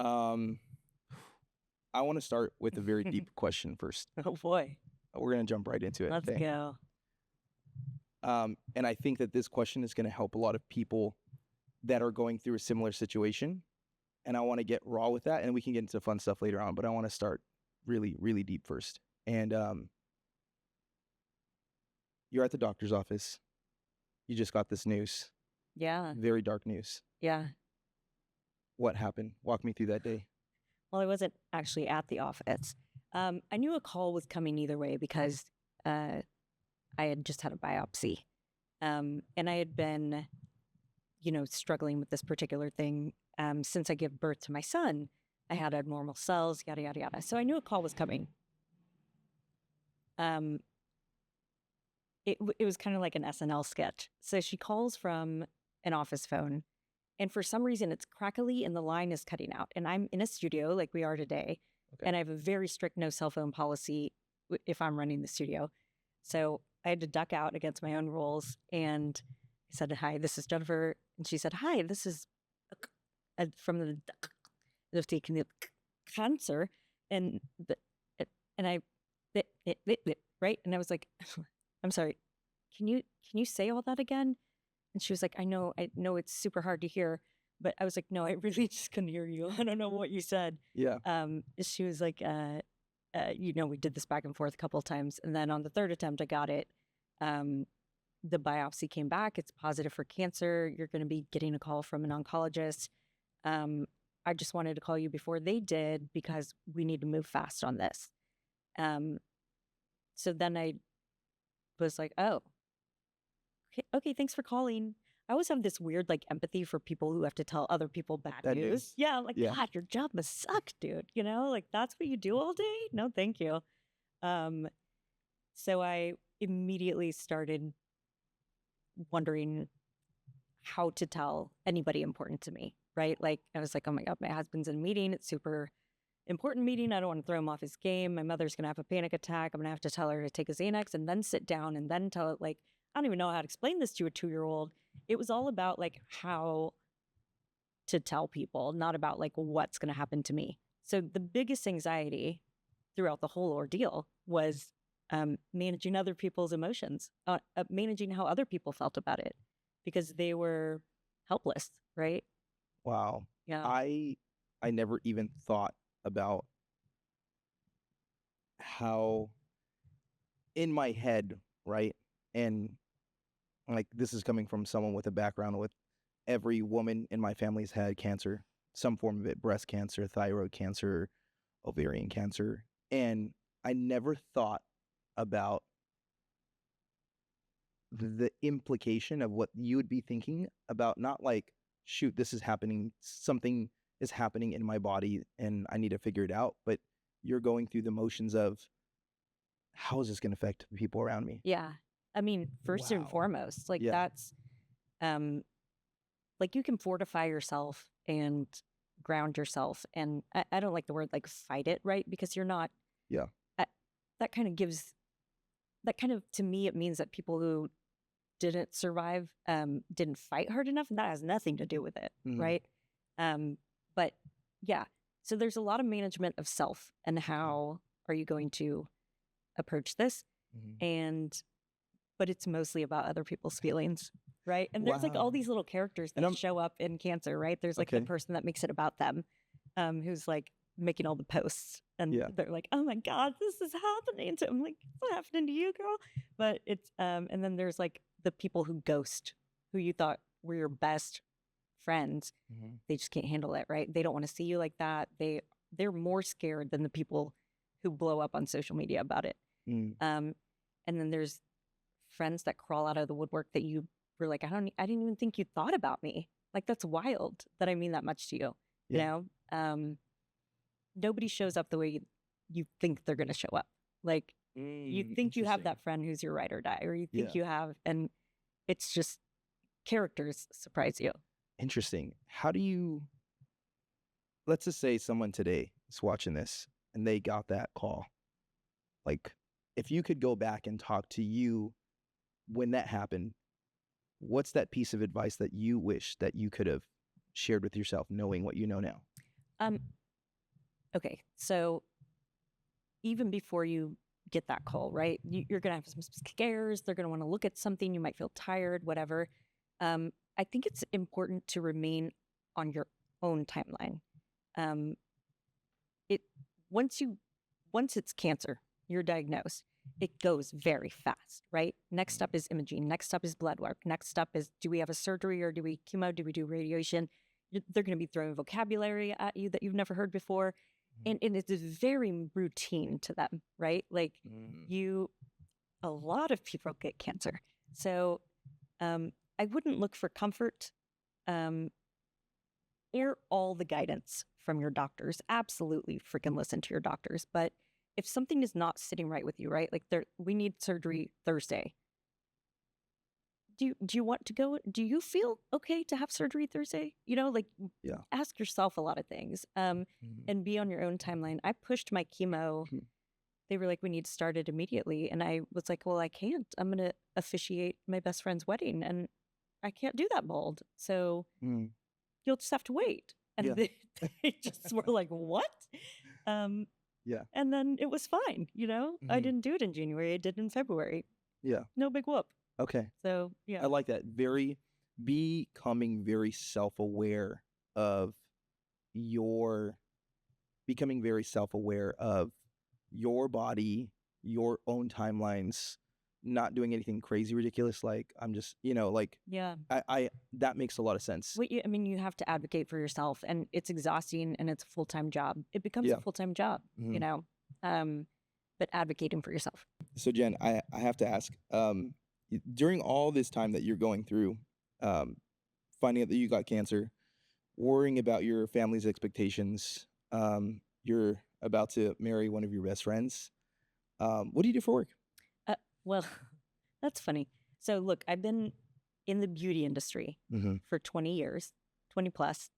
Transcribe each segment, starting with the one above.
Um, I want to start with a very deep question first. Oh boy. We're going to jump right into it. Let's go. And I think that this question is going to help a lot of people that are going through a similar situation. And I want to get raw with that, and we can get into fun stuff later on. But I want to start really, really deep first. And you're at the doctor's office. You just got this news. Yeah. Very dark news. Yeah. What happened? Walk me through that day. Well, I wasn't actually at the office. I knew a call was coming either way because I had just had a biopsy. And I had been, struggling with this particular thing since I gave birth to my son. I had abnormal cells, yada, yada, yada. So I knew a call was coming. It was kind of like an SNL sketch. So she calls from an office phone, and for some reason it's crackly and the line is cutting out. And I'm in a studio like we are today, and I have a very strict no cell phone policy if I'm running the studio. So I had to duck out against my own rules, and I said, "Hi, this is Jennifer," and she said, "Hi, this is from the cancer," and I right, and I was like, "I'm sorry, can you say all that again?" And she was like, I know it's super hard to hear, but I was like, no, I really just couldn't hear you. I don't know what you said. Yeah. She was like, we did this back and forth a couple of times. And then on the third attempt, I got it. The biopsy came back. It's positive for cancer. You're going to be getting a call from an oncologist. I just wanted to call you before they did because we need to move fast on this. So then I was like, oh, okay, thanks for calling. I always have this weird empathy for people who have to tell other people bad news. Yeah, I'm like, Yeah. God, your job must suck, dude. That's what you do all day? No, thank you. So I immediately started wondering how to tell anybody important to me, right? I was like, oh my God, my husband's in a meeting. It's super important meeting. I don't want to throw him off his game. My mother's going to have a panic attack. I'm going to have to tell her to take a Xanax and then sit down and then tell it I don't even know how to explain this to a 2-year-old. It was all about how to tell people, not about what's going to happen to me. So the biggest anxiety throughout the whole ordeal was managing other people's emotions, managing how other people felt about it because they were helpless, right? Wow. Yeah. I never even thought about how in my head, right? And this is coming from someone with a background with every woman in my family's had cancer, some form of it, breast cancer, thyroid cancer, ovarian cancer. And I never thought about the implication of what you would be thinking about, not shoot, this is happening, something is happening in my body and I need to figure it out, but you're going through the motions of how is this going to affect the people around me? Yeah. I mean, first and foremost, that's, you can fortify yourself and ground yourself. And I don't like the word fight it, right? Because you're not. Yeah. That kind of, to me, it means that people who didn't survive, didn't fight hard enough. And that has nothing to do with it, right? But yeah, so there's a lot of management of self and how are you going to approach this? But it's mostly about other people's feelings, right? And there's all these little characters that show up in cancer, right? There's the person that makes it about them, who's making all the posts, and they're like, oh my God, this is happening to him. It's not happening to you, girl. But it's and then there's the people who ghost, who you thought were your best friends. They just can't handle it, right? They don't want to see you like that. They're more scared than the people who blow up on social media about it. And then there's friends that crawl out of the woodwork that you were like, I didn't even think you thought about me. That's wild that I mean that much to you. You know, nobody shows up the way you think they're going to show up. You think you have that friend who's your ride or die, or you think you have, and it's just characters surprise you. Interesting. How do you, let's just say someone today is watching this and they got that call. If you could go back and talk to you when that happened, what's that piece of advice that you wish that you could have shared with yourself, knowing what you know now? Um, okay, so even before you get that call, right? You're going to have some scares. They're going to want to look at something. You might feel tired, whatever. I think it's important to remain on your own timeline. It once it's cancer, you're diagnosed, it goes very fast, right? Next up is imaging. Next up is blood work. Next up is, do we have a surgery or do we chemo? Do we do radiation? They're going to be throwing vocabulary at you that you've never heard before. And it's very routine to them, right? Like a lot of people get cancer. So I wouldn't look for comfort. Hear all the guidance from your doctors. Absolutely freaking listen to your doctors. But if something is not sitting right with you, right? Like we need surgery Thursday. Do you want to go? Do you feel okay to have surgery Thursday? Like ask yourself a lot of things and be on your own timeline. I pushed my chemo. They were like, we need to start it immediately. And I was like, well, I can't. I'm going to officiate my best friend's wedding and I can't do that mold. So you'll just have to wait. And they just were like, what? And then it was fine. I didn't do it in January. I did it in February. Yeah. No big whoop. Okay. So, yeah. I like that. Becoming very self-aware of your body, your own timelines, not doing anything crazy ridiculous. Like I'm just, I that makes a lot of sense. You have to advocate for yourself and it's exhausting and it's a full-time job. It becomes a full-time job, but advocating for yourself. So Jen, I have to ask, during all this time that you're going through, finding out that you got cancer, worrying about your family's expectations, you're about to marry one of your best friends. What do you do for work? Well, that's funny. So look, I've been in the beauty industry for 20 years, 20 plus.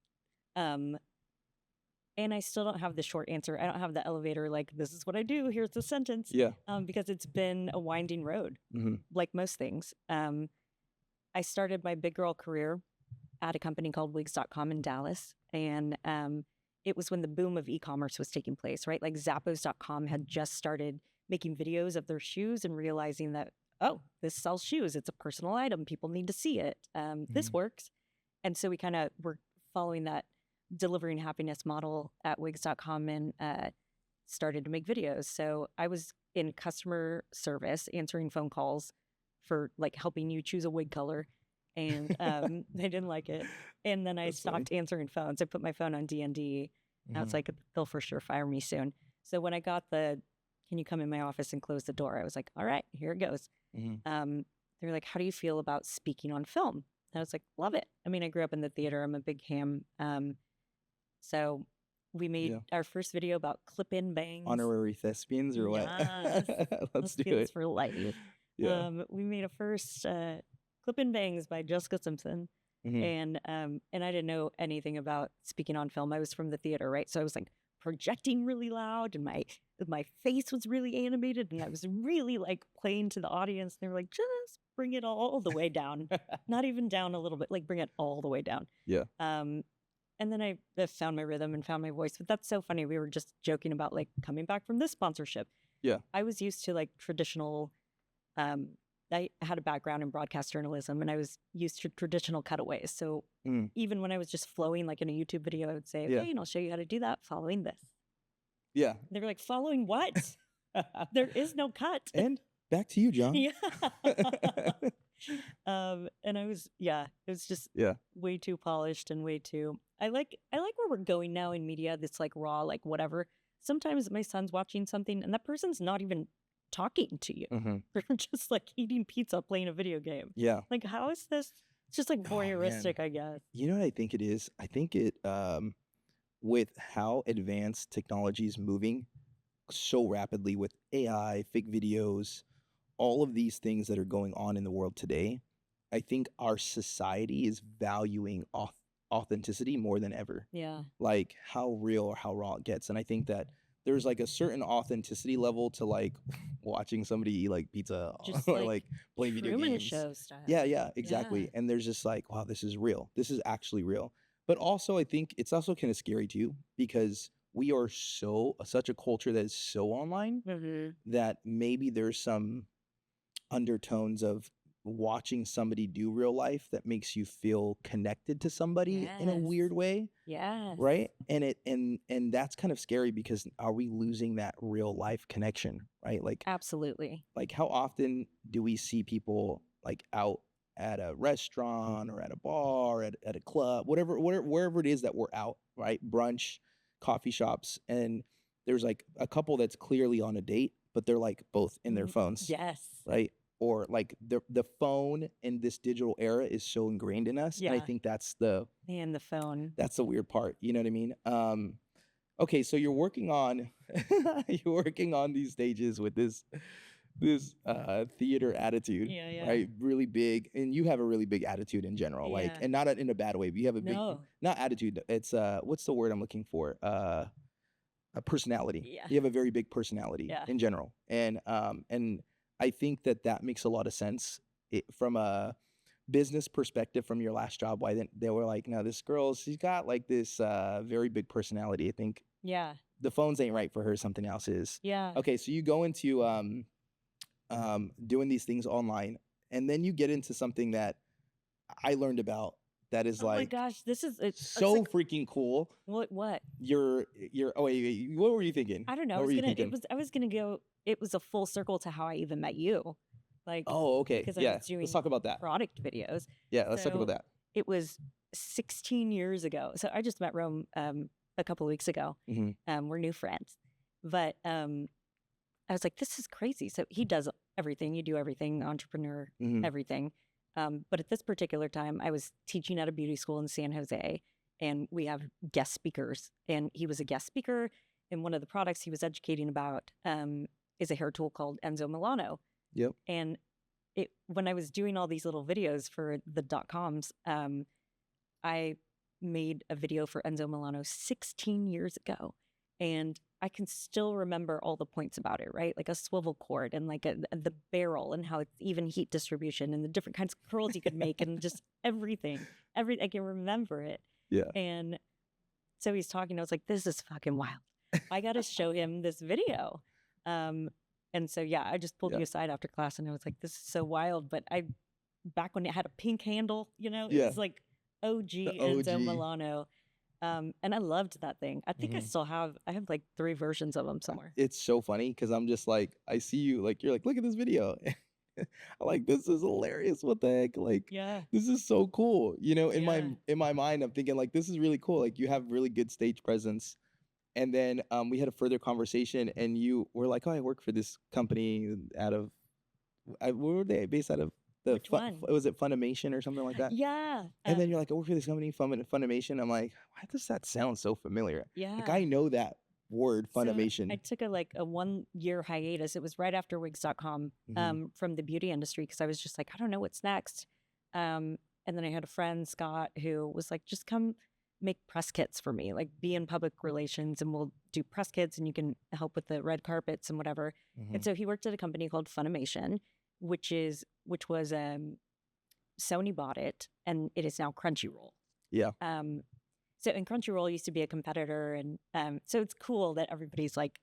And I still don't have the short answer. I don't have the elevator, like, this is what I do. Here's the sentence. Yeah. Because it's been a winding road, like most things. I started my big girl career at a company called wigs.com in Dallas. And it was when the boom of e-commerce was taking place, right? Like Zappos.com had just started making videos of their shoes and realizing that, oh, this sells shoes. It's a personal item. People need to see it. This works. And so we kind of were following that delivering happiness model at wigs.com and started to make videos. So I was in customer service, answering phone calls for like helping you choose a wig color. And they didn't like it. And then I stopped answering phones. I put my phone on D&D. I was like, they'll for sure fire me soon. So when I got can you come in my office and close the door? I was like, all right, here it goes. They were like, how do you feel about speaking on film? And I was like, love it. I mean, I grew up in the theater. I'm a big ham. So we made our first video about clip-in bangs. Honorary thespians or what? Yes. Let's do it. For life. Yeah. We made a first clip-in bangs by Jessica Simpson. And I didn't know anything about speaking on film. I was from the theater, right? So I was like projecting really loud and my face was really animated and I was really like playing to the audience. They were like, just bring it all the way down. Not even down a little bit, like bring it all the way down. Yeah. And then I found my rhythm and found my voice. But that's so funny. We were just joking about like coming back from this sponsorship. Yeah. I was used to like traditional, I had a background in broadcast journalism and I was used to traditional cutaways. So even when I was just flowing like in a YouTube video, I would say, okay, and I'll show you how to do that following this. Yeah. They were like, following what? There is no cut. And back to you, John. Yeah. And I was, it was just way too polished and way too, I like where we're going now in media. That's like raw, like whatever. Sometimes my son's watching something and that person's not even talking to you. They're just like eating pizza, playing a video game. Yeah. Like, how is this? It's just like voyeuristic, I guess. You know what I think it is? I think it, with how advanced technology is moving so rapidly with AI, fake videos, all of these things that are going on in the world today, I think our society is valuing authenticity more than ever. Yeah. Like how real or how raw it gets. And I think that there's like a certain authenticity level to like watching somebody eat like pizza Just or like playing video Truman games. Show style. Yeah, exactly. And there's just like, wow, this is real. This is actually real. But also, I think it's also kind of scary too, because we are such a culture that is so online that maybe there's some undertones of watching somebody do real life that makes you feel connected to somebody in a Yes. weird way, Yes. right? And that's kind of scary, because are we losing that real life connection, right? Absolutely. Like how often do we see people like out at a restaurant or at a bar, at a club, wherever it is that we're out, right? Brunch, coffee shops, and there's like a couple that's clearly on a date, but they're like both in their phones, Yes. right? Or like the phone in this digital era is so ingrained in us, and I Yeah. think that's the phone. that's the weird part. You know what I mean? Okay, so you're working on these stages with this theater attitude, Yeah. right? Really big, and you have a really big attitude in general, like, Yeah. and not in a bad way, but you have a big, No. not attitude. It's what's the word I'm looking for? A personality. Yeah. You have a very big personality Yeah. in general, and I think that makes a lot of sense from a business perspective from your last job. Why they were like, no, this girl, she's got like this very big personality. I think Yeah. the phones ain't right for her. Something else is. Yeah. Okay, so you go into doing these things online, and then you get into something that I learned about that is Oh my like gosh, this is it's so like, freaking cool. what? You're oh wait, what were you thinking? I don't know. What were you thinking? I was gonna go. It was a full circle to how I even met you, like Oh, okay, because I yeah. was doing Let's talk about that. product videos. Yeah, let's talk about So that. it was 16 years ago. So I just met Rome a couple of weeks ago. We're new friends, but I was like, this is crazy. So he does everything. You do everything, entrepreneur, everything. But at this particular time, I was teaching at a beauty school in San Jose, and we have guest speakers. And he was a guest speaker, and one of the products he was educating about is a hair tool called Enzo Milano. Yep. And when I was doing all these little videos for the .coms, I made a video for Enzo Milano 16 years ago. And I can still remember all the points about it, right? Like a swivel cord and like the barrel and how it's even heat distribution and the different kinds of curls you could make and just everything. I can remember it. Yeah. And so he's talking. I was like, this is fucking wild. I got to show him this video. And so, yeah, I just pulled you aside after class and I was like, this is so wild. But back when it had a pink handle, it was like OG Enzo Milano. And I loved that thing. I think I have like 3 versions of them somewhere. It's so funny because I'm just like, I see you, like, you're like, look at this video. I'm like, this is hilarious. What the heck? Like, this is so cool. In my mind, I'm thinking like, this is really cool. Like, you have really good stage presence. And then we had a further conversation, and you were like, oh, I work for this company out of, where were they based out of? Which one? Was it Funimation or something like that? Yeah. And then you're like, I work for this company, Funimation. I'm like, why does that sound so familiar? Yeah. Like, I know that word, Funimation. So I took a 1-year hiatus. It was right after Wigs.com from the beauty industry, because I was just like, I don't know what's next. And then I had a friend, Scott, who was like, just come make press kits for me, like be in public relations, and we'll do press kits and you can help with the red carpets and whatever. And so he worked at a company called Funimation, which was Sony bought it, and it is now Crunchyroll. Yeah. So and Crunchyroll used to be a competitor, and so it's cool that everybody's like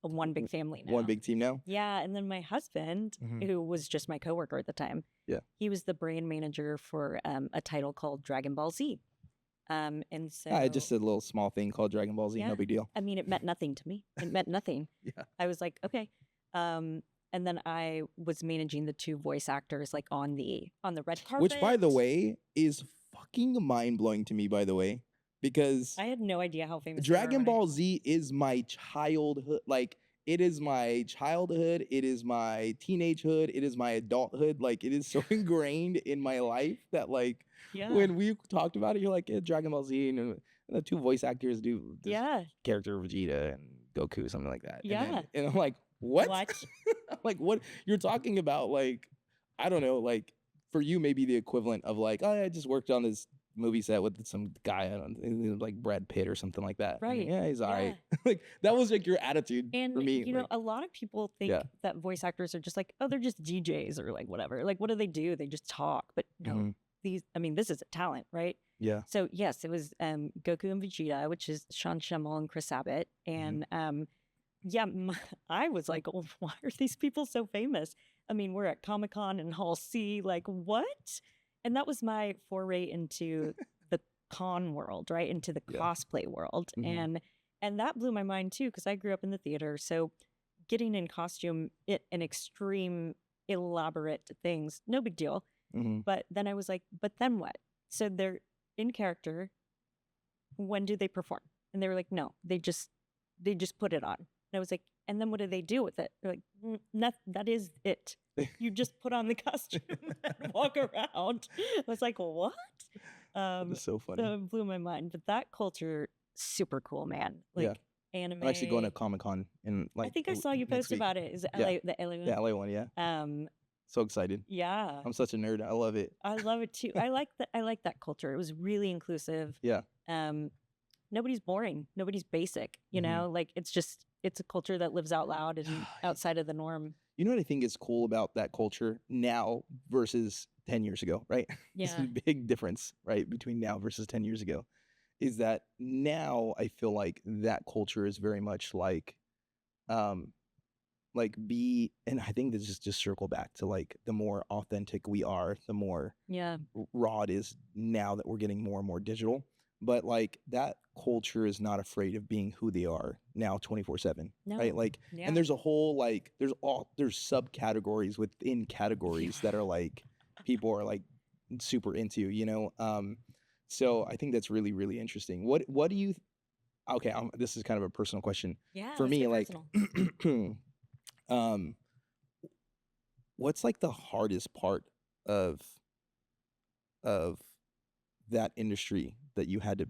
one big family now. One big team now. Yeah, and then my husband, who was just my coworker at the time, he was the brand manager for a title called Dragon Ball Z. And so I just did a little small thing called Dragon Ball Z. No big deal. I mean, it meant nothing to me. It meant nothing. Yeah. I was like, okay. And then I was managing the 2 voice actors like on the red carpet. Which, by the way, is fucking mind-blowing to me, by the way. Because I had no idea how famous Dragon Ball Z is my childhood. Like, it is my childhood. It is my teenagehood. It is my adulthood. Like, it is so ingrained in my life that, like, when we talked about it, you're like, Dragon Ball Z, and the 2 voice actors do this character Vegeta and Goku, something like that. Yeah. And I'm like, what? I'm like, what? You're talking about, like, I don't know, like, for you, maybe the equivalent of like, oh, I just worked on this movie set with some guy, like Brad Pitt or something like that. Right. Yeah, he's all right. Like, that was like your attitude and, for me. You know, a lot of people think that voice actors are just like, oh, they're just DJs or like whatever. Like, what do? They just talk. But no, these, I mean, this is a talent, right? Yeah. So yes, it was Goku and Vegeta, which is Sean Schemmel and Chris Abbott. And yeah, I was like, oh, why are these people so famous? I mean, we're at Comic-Con and Hall C, like what? And that was my foray into the con world, right? Into the cosplay world. And that blew my mind too, because I grew up in the theater. So getting in costume in extreme, elaborate things, no big deal. But then I was like, but then what? So they're in character. When do they perform? And they were like, no, they just put it on. And I was like, and then what do they do with it? They're like, that is it. You just put on the costume and walk around. I was like, what? It's so funny. So it blew my mind. But that culture, super cool, man. Like anime. I'm actually going to Comic-Con in like. I think I saw you post about it. Is it LA, the LA one? The LA one, yeah. So excited. Yeah. I'm such a nerd. I love it. I love it too. I like that culture. It was really inclusive. Yeah. Nobody's boring. Nobody's basic. You know, like it's a culture that lives out loud and outside of the norm. You know what I think is cool about that culture now versus 10 years ago, right? Yeah. It's a big difference, right, between now versus 10 years ago. Is that now I feel like that culture is very much like and I think this is just circle back to like the more authentic we are, the more raw it is now that we're getting more and more digital. But like that culture is not afraid of being who they are now 24/7, right? Like, and there's a whole like there's subcategories within categories that are like people are like super into, you know. So I think that's really, really interesting. What do you? Okay, this is kind of a personal question. Yeah, for me, like, what's like the hardest part of that industry that you had to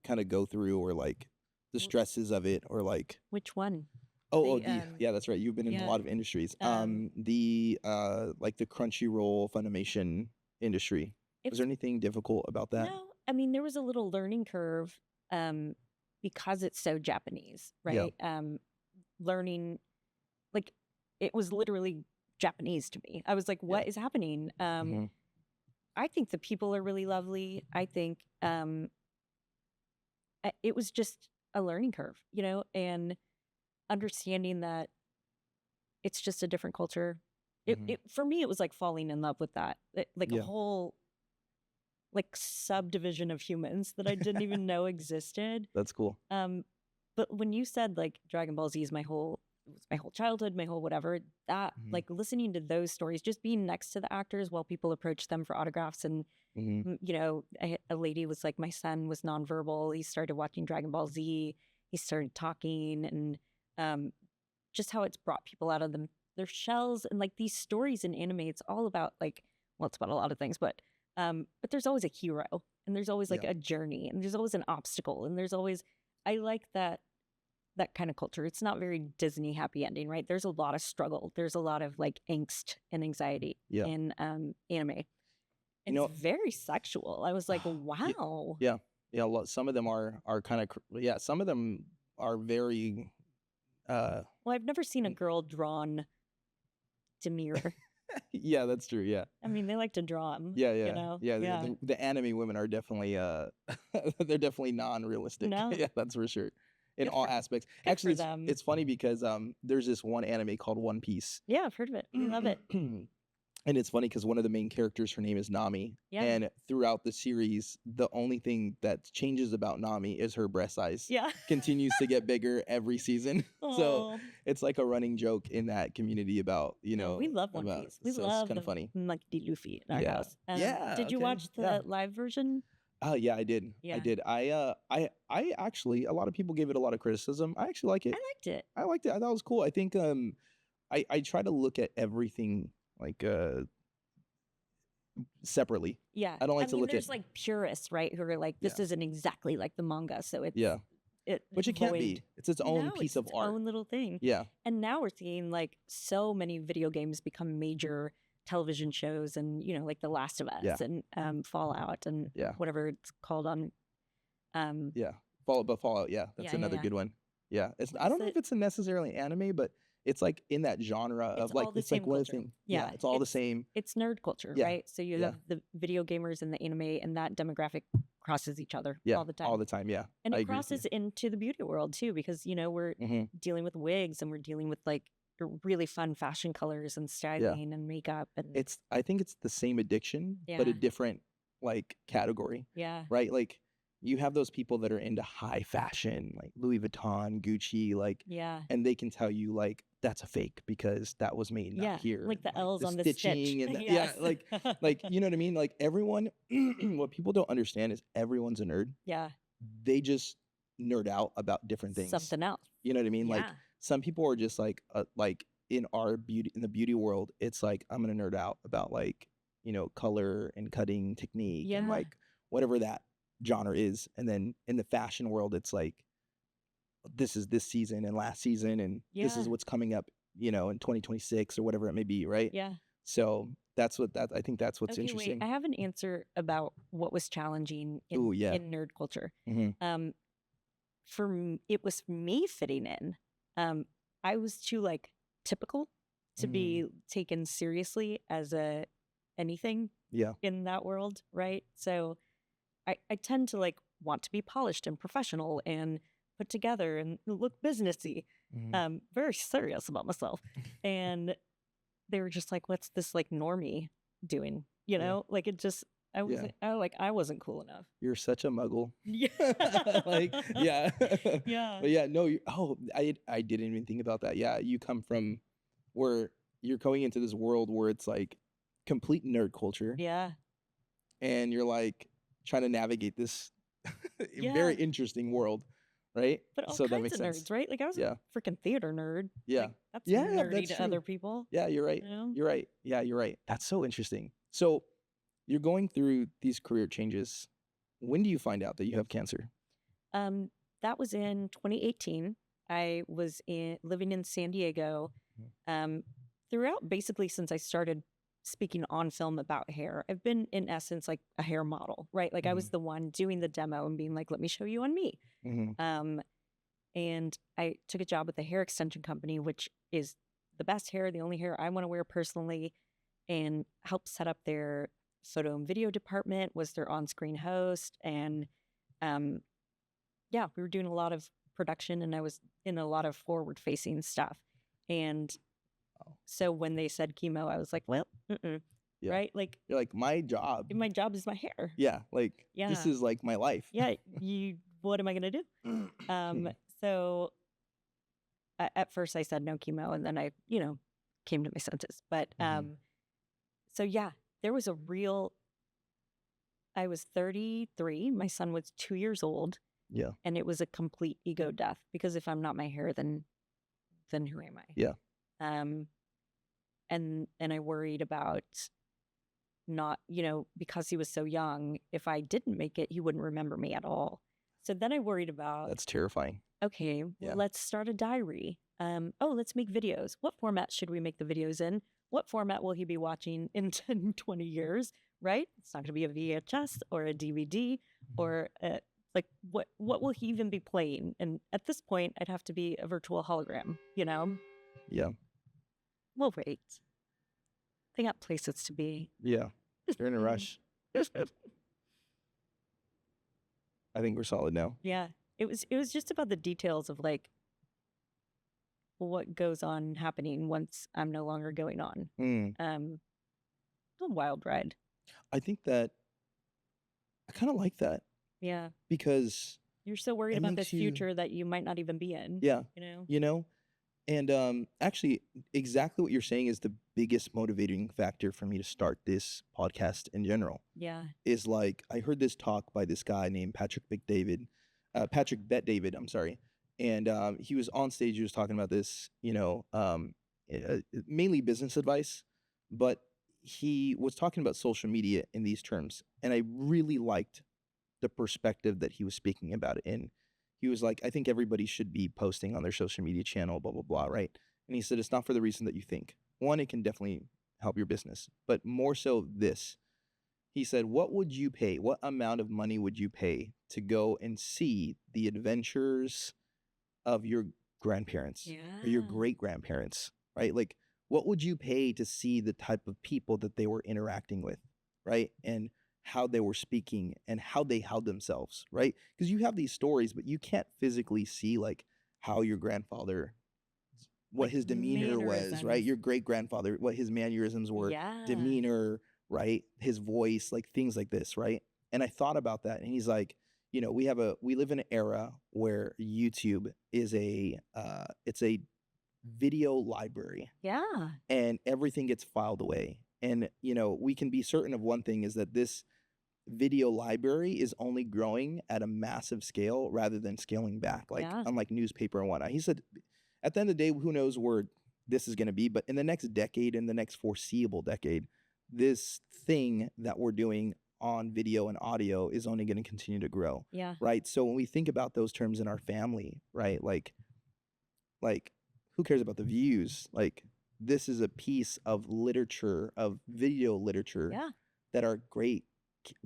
kind of go through, or like the stresses of it, or like which one? Yeah, that's right. You've been in a lot of industries. The like the Crunchyroll Funimation industry. Was there anything difficult about that? No, I mean there was a little learning curve because it's so Japanese, right? Learning, like it was literally Japanese to me. I was like, what is happening? I think the people are really lovely. I think it was just a learning curve, you know, and understanding that it's just a different culture. It for me, it was like falling in love with that, like a whole like subdivision of humans that I didn't even know existed. That's cool. But when you said like Dragon Ball Z is my whole childhood, my whole whatever, that like listening to those stories, just being next to the actors while people approach them for autographs, and you know, a lady was like, my son was nonverbal. He started watching Dragon Ball Z. He started talking, and just how it's brought people out of their shells, and like these stories in anime, it's all about like, well, it's about a lot of things, but there's always a hero, and there's always like a journey, and there's always an obstacle, and there's always, I like that kind of culture. It's not very Disney happy ending, right? There's a lot of struggle. There's a lot of like angst and anxiety in anime. And it's very sexual. I was like, wow. Yeah. Some of them are kind of, some of them are very, well, I've never seen a girl drawn demure. Yeah, that's true. Yeah. I mean, they like to draw them. Yeah. You know? Yeah. The anime women are definitely, they're definitely non-realistic. No. Yeah, that's for sure. In all aspects. Actually, it's funny because there's this one anime called One Piece. Yeah, I've heard of it. We love it. And it's funny because one of the main characters, her name is Nami. Yeah. And throughout the series, the only thing that changes about Nami is her breast size. Yeah. Continues to get bigger every season. Aww. So it's like a running joke in that community about, you know. We love One Piece. We love it's kind of funny. Monkey Luffy in our house. Did you okay. watch the live version? Oh yeah, I did. Yeah. I did. I actually, a lot of people gave it a lot of criticism. I actually like it. I liked it. I thought it was cool. I think I try to look at everything like separately. Yeah. I don't like to look there's like purists, right, who are like, this isn't exactly like the manga, so it's which it can't be. It's its own piece of art. Its own little thing. Yeah. And now we're seeing like so many video games become major television shows, and you know, like The Last of Us and Fallout and whatever it's called on Fallout, that's another good one. Yeah. I don't know if it's a necessarily anime, but it's like in that genre It's of like, all the it's like same one of the culture. things. Yeah, Yeah, it's all the same. it's nerd culture, Yeah, right? So you yeah, have the video gamers and the anime, and that demographic crosses each other yeah, all the all time. the time. Yeah, And I it agree with you. crosses into the beauty world too, because we're Hmm. dealing with wigs and we're dealing with like really fun fashion colors and Yeah, styling and makeup and I think it's the same addiction, but a yeah, different like category, yeah, right? Like you have those people that are into high fashion, like Louis Vuitton, Gucci, like, yeah, and they can tell you like that's a fake because that was made not yeah, here, like and the like L's the on the stitch. stitching and yeah, Yes. like you know what I mean? Like everyone, what people don't understand is everyone's a nerd. Yeah, They just nerd out about different things. something else. You know what I mean? Like Yeah, some people are just like in our beauty in the beauty world, it's like I'm gonna nerd out about like, color and cutting technique and yeah, like whatever that genre is. And then in the fashion world, it's like this is this season and last season and this yeah, is what's coming up, in 2026 or whatever it may be, right? yeah. So I think that's what's Okay, wait. I interesting. have an answer about what was challenging Oh yeah. in nerd culture. Hmm. Um, it was me fitting in. I was too like typical to be taken seriously as a anything Yeah. in that world, right? So I tend to like want to be polished and professional and put together and look businessy. Hmm. Very serious about myself. And they were just like, what's this like normie doing? Yeah. Like it just Yeah. I wasn't cool enough. You're such a muggle. Yeah. Like, yeah. Yeah. But yeah, no, I didn't even think about that. Yeah, you come from where you're going into this world where it's like complete nerd culture Yeah. and you're like trying to navigate this Yeah. very interesting world, right? But all So that kinds makes of sense. nerds, right? Like I was Yeah. a freaking theater nerd. Yeah. Like that's Yeah, nerdy that's to true. other people. Yeah, you're right. You know? You're right. Yeah, you're right. That's so interesting. So you're going through these career changes. When do you find out that you have cancer? Um, that was in 2018. I was living in San Diego. Um, throughout basically since I started speaking on film about hair, I've been in essence like a hair model, right? Like I was the one doing the demo and being like, let me show you on me. Mm-hmm. And I took a job with a hair extension company, which is the best hair, the only hair I want to wear personally, and helped set up their photo and video department, was their on-screen host. And yeah, we were doing a lot of production and I was in a lot of forward-facing stuff. And so when they said chemo, I was like, well, Yeah. right? Like You're like, my job. my job is my hair. Yeah. Like, Yeah. this is like my life. Yeah. What am I going to do? So at first I said no chemo and then I, came to my senses. But so yeah, there was I was 33, my son was 2 years old. Yeah. And it was a complete ego death because if I'm not my hair, then who am I? Yeah. And I worried about not, because he was so young, if I didn't make it, he wouldn't remember me at all. So then I worried about, That's terrifying. okay, Yeah. let's start a diary. Let's make videos. What format should we make the videos in? What format will he be watching in 10, 20 years, right? It's not going to be a VHS or a DVD or like what will he even be playing? And at this point, I'd have to be a virtual hologram, Yeah. We'll wait. They got places to be. Yeah. You're in a rush. I think we're solid now. Yeah. It was just about the details of like what goes on happening once I'm no longer going on. A wild ride. I think that I kind of like that. Yeah. Because you're so worried about this future that you might not even be in. Yeah. And actually exactly what you're saying is the biggest motivating factor for me to start this podcast in general. Yeah. Is like I heard this talk by this guy named Patrick Bet David, I'm sorry. And he was on stage, he was talking about this, mainly business advice, but he was talking about social media in these terms. And I really liked the perspective that he was speaking about it in. He was like, I think everybody should be posting on their social media channel, blah, blah, blah, right? And he said, it's not for the reason that you think. One, it can definitely help your business, but more so this. He said, what would you pay? What amount of money would you pay to go and see the adventures of your grandparents or your Yeah. great grandparents, right? Like, what would you pay to see the type of people that they were interacting with, right? And how they were speaking and how they held themselves, right? Because you have these stories, but you can't physically see like how your grandfather, what Like his demeanor was, right? mannerisms. Your great grandfather, what his mannerisms were, Yeah. demeanor, right? His voice, like things like this, right? And I thought about that, and he's like, we live in an era where YouTube is it's a video library, Yeah. and everything gets filed away. And we can be certain of one thing, is that this video library is only growing at a massive scale rather than scaling back, like Yeah. unlike newspaper and whatnot. He said, at the end of the day, who knows where this is going to be, but in the next decade, in the next foreseeable decade, this thing that we're doing on video and audio is only going to continue to grow, Yeah. right? So when we think about those terms in our family, right, like who cares about the views? Like, this is a piece of literature, of video literature, Yeah. that our great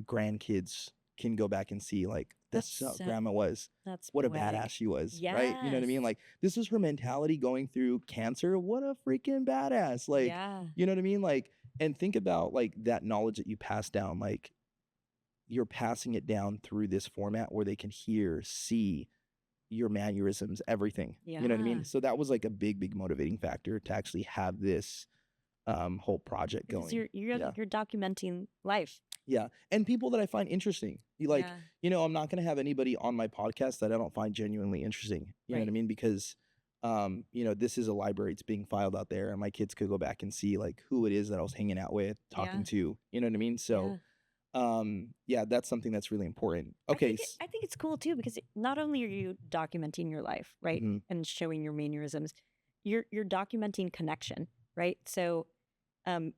grandkids can go back and see, like, That's that's how grandma was. that's What a poetic. badass she was, right? You know what I mean? Yes. Like, this is her mentality going through cancer. What a freaking badass. Like, Yeah. you know what I mean? Like, and think about like that knowledge that you pass down. Like, you're passing it down through this format where they can hear, see your mannerisms, everything. You know what I Yeah. mean? So that was like a big, big motivating factor to actually have this whole project Because going. Yeah. you're documenting life. Yeah. And people that I find interesting. You like, Yeah. I'm not going to have anybody on my podcast that I don't find genuinely interesting. You know what I Right. mean? Because, this is a library. It's being filed out there, and my kids could go back and see like who it is that I was hanging out with, talking Yeah. to. You know what I mean? So, that's something that's really important. Okay. I think it's cool too because not only are you documenting your life, right, Mhm. and showing your mannerisms, you're documenting connection, right? So,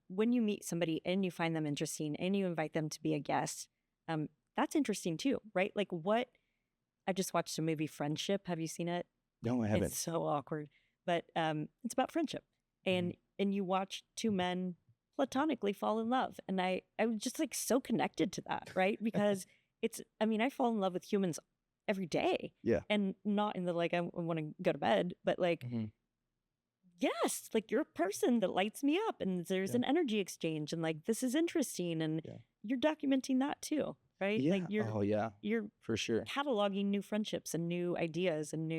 when you meet somebody and you find them interesting and you invite them to be a guest, that's interesting too, right? Like what I just watched a movie, Friendship. Have you seen it? No, I haven't. It's so awkward, but it's about friendship, Mhm. and you watch two men platonically fall in love, and I was just like so connected to that, right? Because I fall in love with humans every day, Yeah. and not in the like I want to go to bed, but like Mhm. yes, like you're a person that lights me up, and there's Yeah. an energy exchange, and like this is interesting, and Yeah. you're documenting that too, right? Like Yeah. Oh, yeah. you're For sure. cataloging new friendships and new ideas and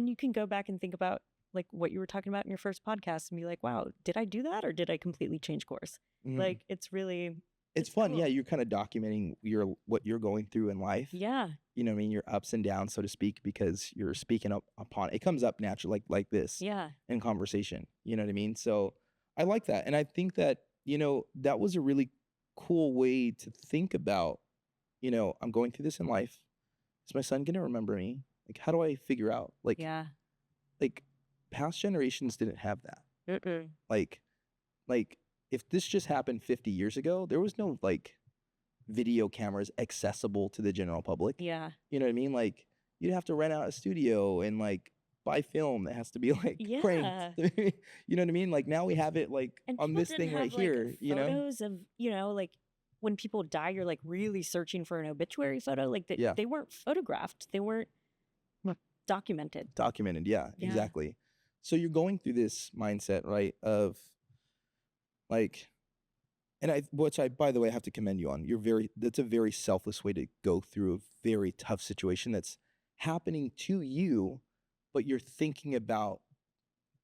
you can go back and think about like what you were talking about in your first podcast and be like, wow, did I do that or did I completely change course? Mhm. Like it's really It's fun. Yeah. cool. You're kind of documenting what you're going through in life. Yeah. You know what I mean? Your ups and downs, so to speak, because you're speaking up upon it. It comes up naturally, like this Yeah. in conversation. You know what I mean? So I like that. And I think that, that was a really cool way to think about, I'm going through this in life. Is my son going to remember me? Like, how do I figure out? Yeah. Like past generations didn't have that. Mm-mm. Like if this just happened 50 years ago, there was no like video cameras accessible to the general public. Yeah. You know what I mean? Like, you'd have to rent out a studio and like buy film that has to be like cranked. Yeah. You know what I mean? Like, now we have it like And on people this didn't thing right have like here, photos of, like when people die, you're like really searching for an obituary photo. Like Yeah. they weren't photographed. They weren't documented. Documented. Yeah, Yeah. exactly. So you're going through this mindset, right? Of like, which I, by the way, have to commend you on. That's a very selfless way to go through a very tough situation that's happening to you, but you're thinking about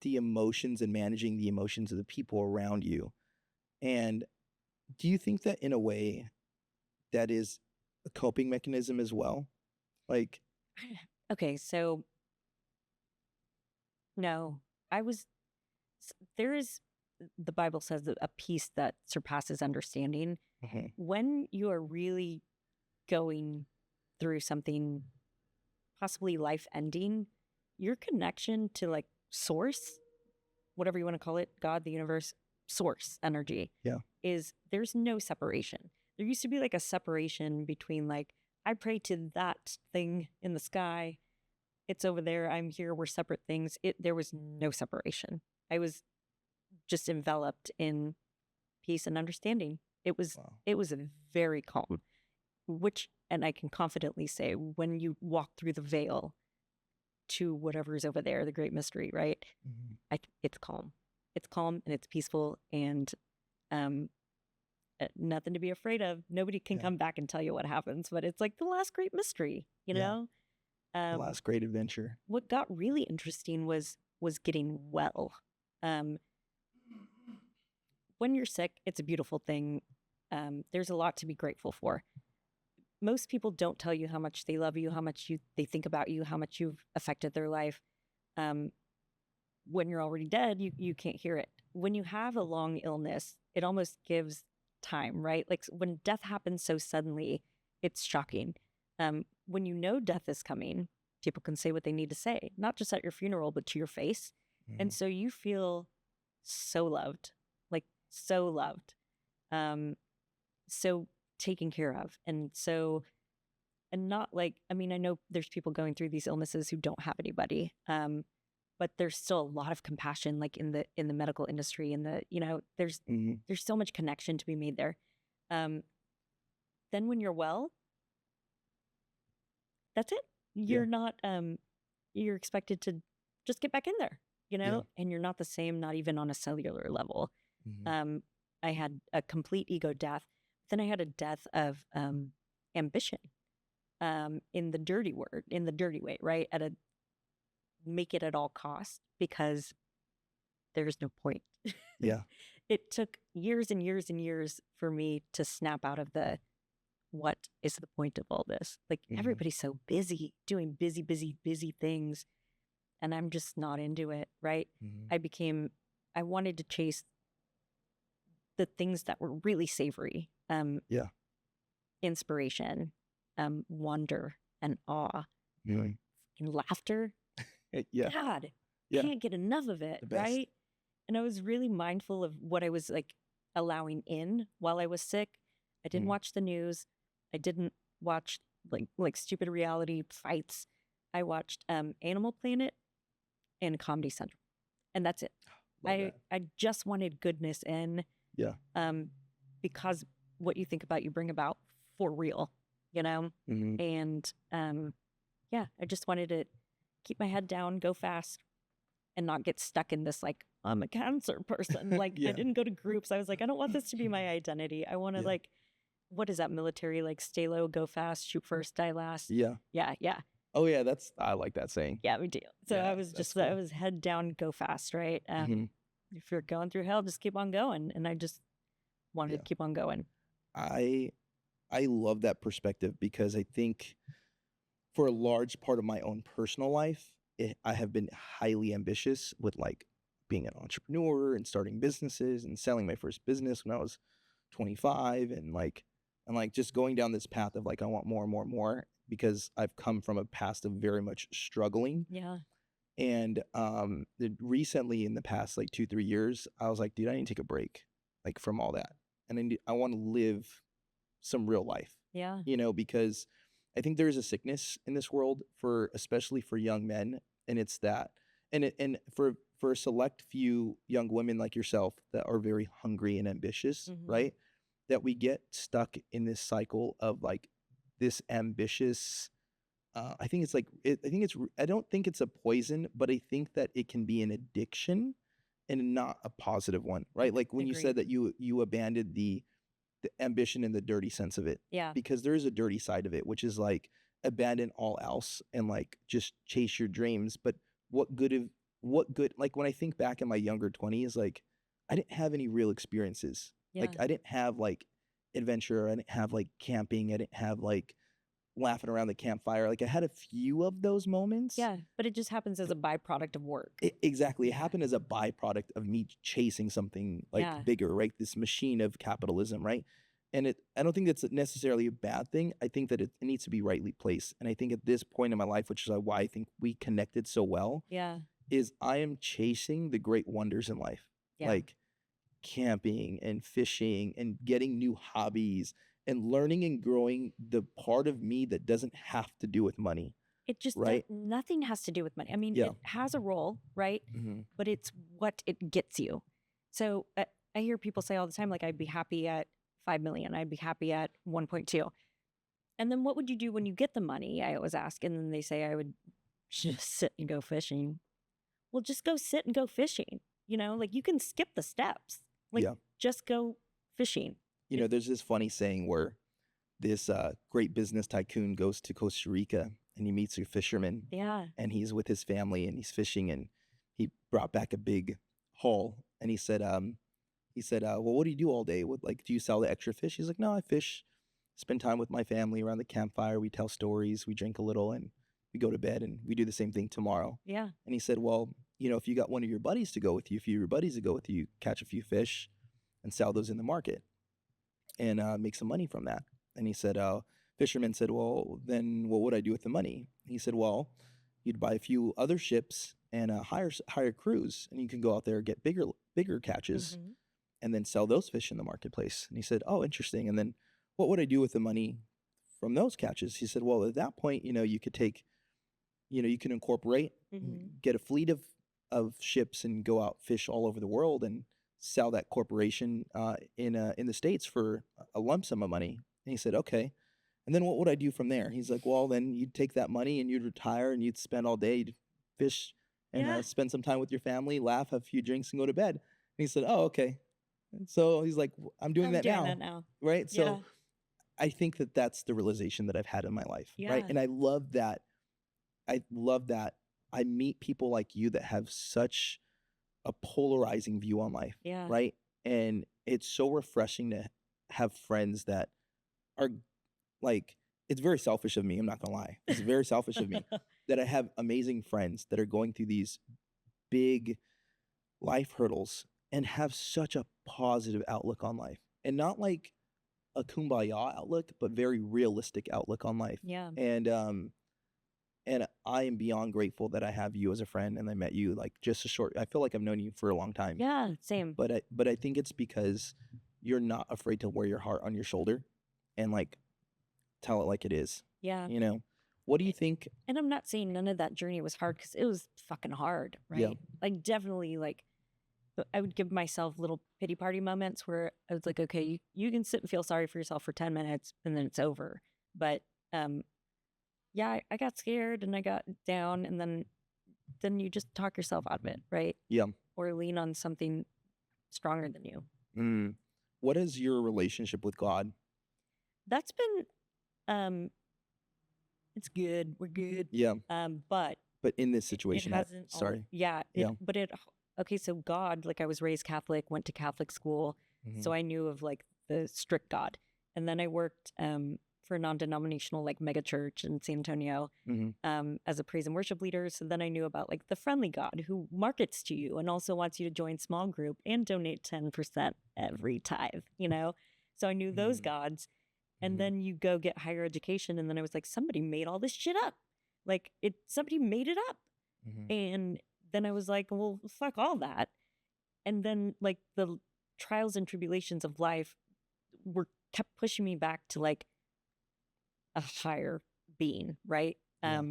the emotions and managing the emotions of the people around you. And do you think that in a way that is a coping mechanism as well? Like, Okay, so no, there is, the Bible says that a peace that surpasses understanding. mhm, When you are really going through something possibly life ending, your connection to like source, whatever you want to call it, God, the universe, source energy, Yeah. is there's no separation. There used to be like a separation between like, I pray to that thing in the sky. It's over there. I'm here. We're separate things. There was no separation. I was just enveloped in peace and understanding. It was wow. very calm, and I can confidently say when you walk through the veil, to whatever's over there, the great mystery, right? It's calm. It's calm and it's peaceful, and nothing to be afraid of. Nobody can come back and tell you what happens, but it's like the last great mystery, you know? The last great adventure. What got really interesting was getting well. When you're sick, it's a beautiful thing. There's a lot to be grateful for. Most people don't tell you how much they love you, how much they think about you, how much you've affected their life. When you're already dead, you can't hear it. When you have a long illness, it almost gives time, right? Like when death happens so suddenly, it's shocking. When you know death is coming, people can say what they need to say, not just at your funeral, but to your face. And so you feel so loved, like so loved, so taken care of. And not like, I mean, I know there's people going through these illnesses who don't have anybody. But there's still a lot of compassion, like in the medical industry, and there's so much connection to be made there. Then when you're well, that's it. You're not you're expected to just get back in there, and you're not the same, not even on a cellular level. I had a complete ego death. Then I had a death of ambition, in the dirty way, right? Make it at all costs, because there's no point. It took years and years and years for me to snap out of what is the point of all this? Like everybody's so busy doing busy things, and I'm just not into it, right? I wanted to chase the things that were really savory. Inspiration, wonder, and awe, and laughter. God, can't get enough of it, right? And I was really mindful of what I was like allowing in while I was sick. I didn't watch the news. I didn't watch like stupid reality fights. I watched Animal Planet and Comedy Central, and that's it. I just wanted goodness in. Because what you think about, you bring about, for real, and I just wanted to keep my head down, go fast, and not get stuck in this, like, I'm a cancer person. Like, I didn't go to groups. I was like, I don't want this to be my identity. I want to, like, what is that military? Like, stay low, go fast, shoot first, die last. Yeah. Oh, yeah, I like that saying. Yeah, we do. So I was cool. I was head down, go fast, right? If you're going through hell, just keep on going. And I just wanted to keep on going. I love that perspective, because I think for a large part of my own personal life, I have been highly ambitious with like being an entrepreneur and starting businesses and selling my first business when I was 25, and just going down this path of like, I want more and more and more, because I've come from a past of very much struggling. And recently, in the past like 2-3 years, I was like, dude, I need to take a break, like, from all that, and I want to live some real life. Because I think there is a sickness in this world, especially for young men, and it's that, and for a select few young women like yourself that are very hungry and ambitious, right? That we get stuck in this cycle of like this ambitious. I think it's like I don't think it's a poison, but I think that it can be an addiction, and not a positive one, right? Like when you said that you abandoned the ambition in the dirty sense of it. Because there is a dirty side of it, which is like abandon all else and like just chase your dreams. But what good, like when I think back in my younger 20s, like I didn't have any real experiences. Like I didn't have like adventure. I didn't have like camping. I didn't have like laughing around the campfire. Like I had a few of those moments. But it just happens as a byproduct of work. Exactly. It happened as a byproduct of me chasing something like bigger, right? This machine of capitalism, right? And I don't think that's necessarily a bad thing. I think that it needs to be rightly placed. And I think at this point in my life, which is why I think we connected so well, is I am chasing the great wonders in life. Like camping and fishing and getting new hobbies and learning and growing the part of me that doesn't have to do with money. It just, nothing has to do with money. I mean, it has a role, right? But it's what it gets you. So I hear people say all the time, like, I'd be happy at 5 million. I'd be happy at 1.2. And then what would you do when you get the money? I always ask. And then they say, I would just sit and go fishing. Well, just go sit and go fishing. Like you can skip the steps. Like Yeah. just go fishing. There's this funny saying where this great business tycoon goes to Costa Rica and he meets a fisherman. Yeah. And he's with his family and he's fishing and he brought back a big haul and he said, well, what do you do all day? Do you sell the extra fish? He's like, no, I fish, spend time with my family around the campfire. We tell stories, we drink a little, and we go to bed, and we do the same thing tomorrow. Yeah. And he said, well, if you got one of your buddies to go with you, catch a few fish and sell those in the market and make some money from that. And he said, fisherman said, well, then what would I do with the money? He said, well, you'd buy a few other ships and hire crews, and you can go out there and get bigger catches and then sell those fish in the marketplace. And he said, oh, interesting. And then what would I do with the money from those catches? He said, well, at that point, you could take, you can incorporate, get a fleet of ships and go out fish all over the world and sell that corporation in the States for a lump sum of money. And he said, okay. And then what would I do from there? He's like, well, then you'd take that money and you'd retire and you'd spend all day, you'd fish and spend some time with your family, laugh, have a few drinks, and go to bed. And he said, oh, okay. And so he's like, I'm doing that now. Right? So I think that that's the realization that I've had in my life. Right? And I love that. I meet people like you that have such a polarizing view on life. Yeah. Right? And it's so refreshing to have friends that are it's very selfish of me. I'm not gonna lie. It's very selfish of me that I have amazing friends that are going through these big life hurdles and have such a positive outlook on life, and not like a kumbaya outlook, but very realistic outlook on life. Yeah. And I am beyond grateful that I have you as a friend, and I met you I feel like I've known you for a long time. Yeah, same. But I think it's because you're not afraid to wear your heart on your shoulder and tell it like it is. Yeah. What do you think? And I'm not saying none of that journey was hard, because it was fucking hard, right? Yeah. Definitely, I would give myself little pity party moments where I was like, okay, you can sit and feel sorry for yourself for 10 minutes and then it's over. But yeah, I got scared and I got down, and then you just talk yourself out of it, right? Yeah. Or lean on something stronger than you. What is your relationship with God? That's been it's good. We're good. Yeah. But in this situation, sorry. Okay, so God, I was raised Catholic, went to Catholic school, so I knew of the strict God. And then I worked for a non-denominational mega church in San Antonio as a praise and worship leader. So then I knew about the friendly God who markets to you and also wants you to join small group and donate 10% every tithe, So I knew those gods. And then you go get higher education, and then I was like, somebody made all this shit up. Somebody made it up. And then I was like, well, fuck all that. And then the trials and tribulations of life kept pushing me back to a higher being, right? Yeah.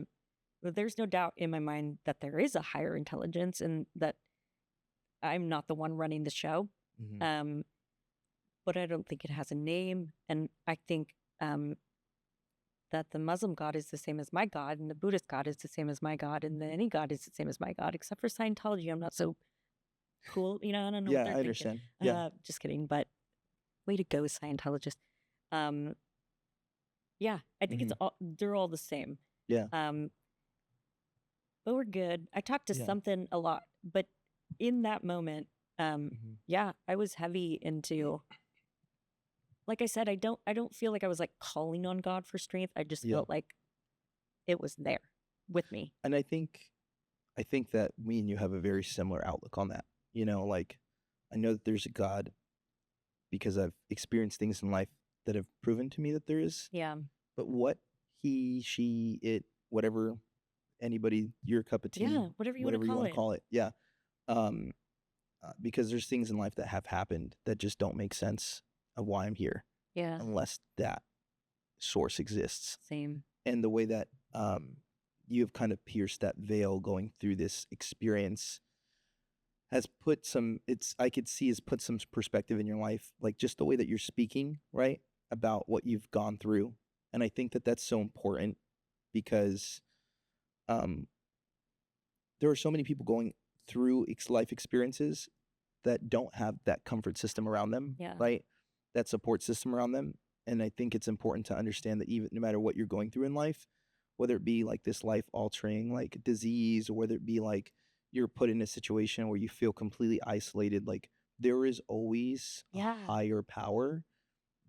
But there's no doubt in my mind that there is a higher intelligence and that I'm not the one running the show. But I don't think it has a name. And I think that the Muslim God is the same as my God, and the Buddhist God is the same as my God, and any God is the same as my God, except for Scientology. I'm not so cool. I don't know. Yeah, what they're I understand. Thinking. Yeah. Just kidding. But way to go, Scientologist. Yeah, I think they're all the same. Yeah. But we're good. I talked to something a lot, but in that moment, yeah, I was heavy into. Like I said, I don't feel like I was calling on God for strength. I just felt like it was there with me. And I think that me and you have a very similar outlook on that. I know that there's a God because I've experienced things in life that have proven to me that there is. Yeah. But what he, she, it, whatever, anybody, your cup of tea. Yeah, whatever you want to call it. Yeah. Because there's things in life that have happened that just don't make sense of why I'm here. Yeah. Unless that source exists. Same. And the way that you have kind of pierced that veil going through this experience has put some perspective in your life, just the way that you're speaking, right? About what you've gone through. And I think that that's so important because there are so many people going through life experiences that don't have that comfort system around them, Yeah. right? That support system around them. And I think it's important to understand that even no matter what you're going through in life, whether it be like this life altering like disease, or whether it be like you're put in a situation where you feel completely isolated, like there is always a Yeah. higher power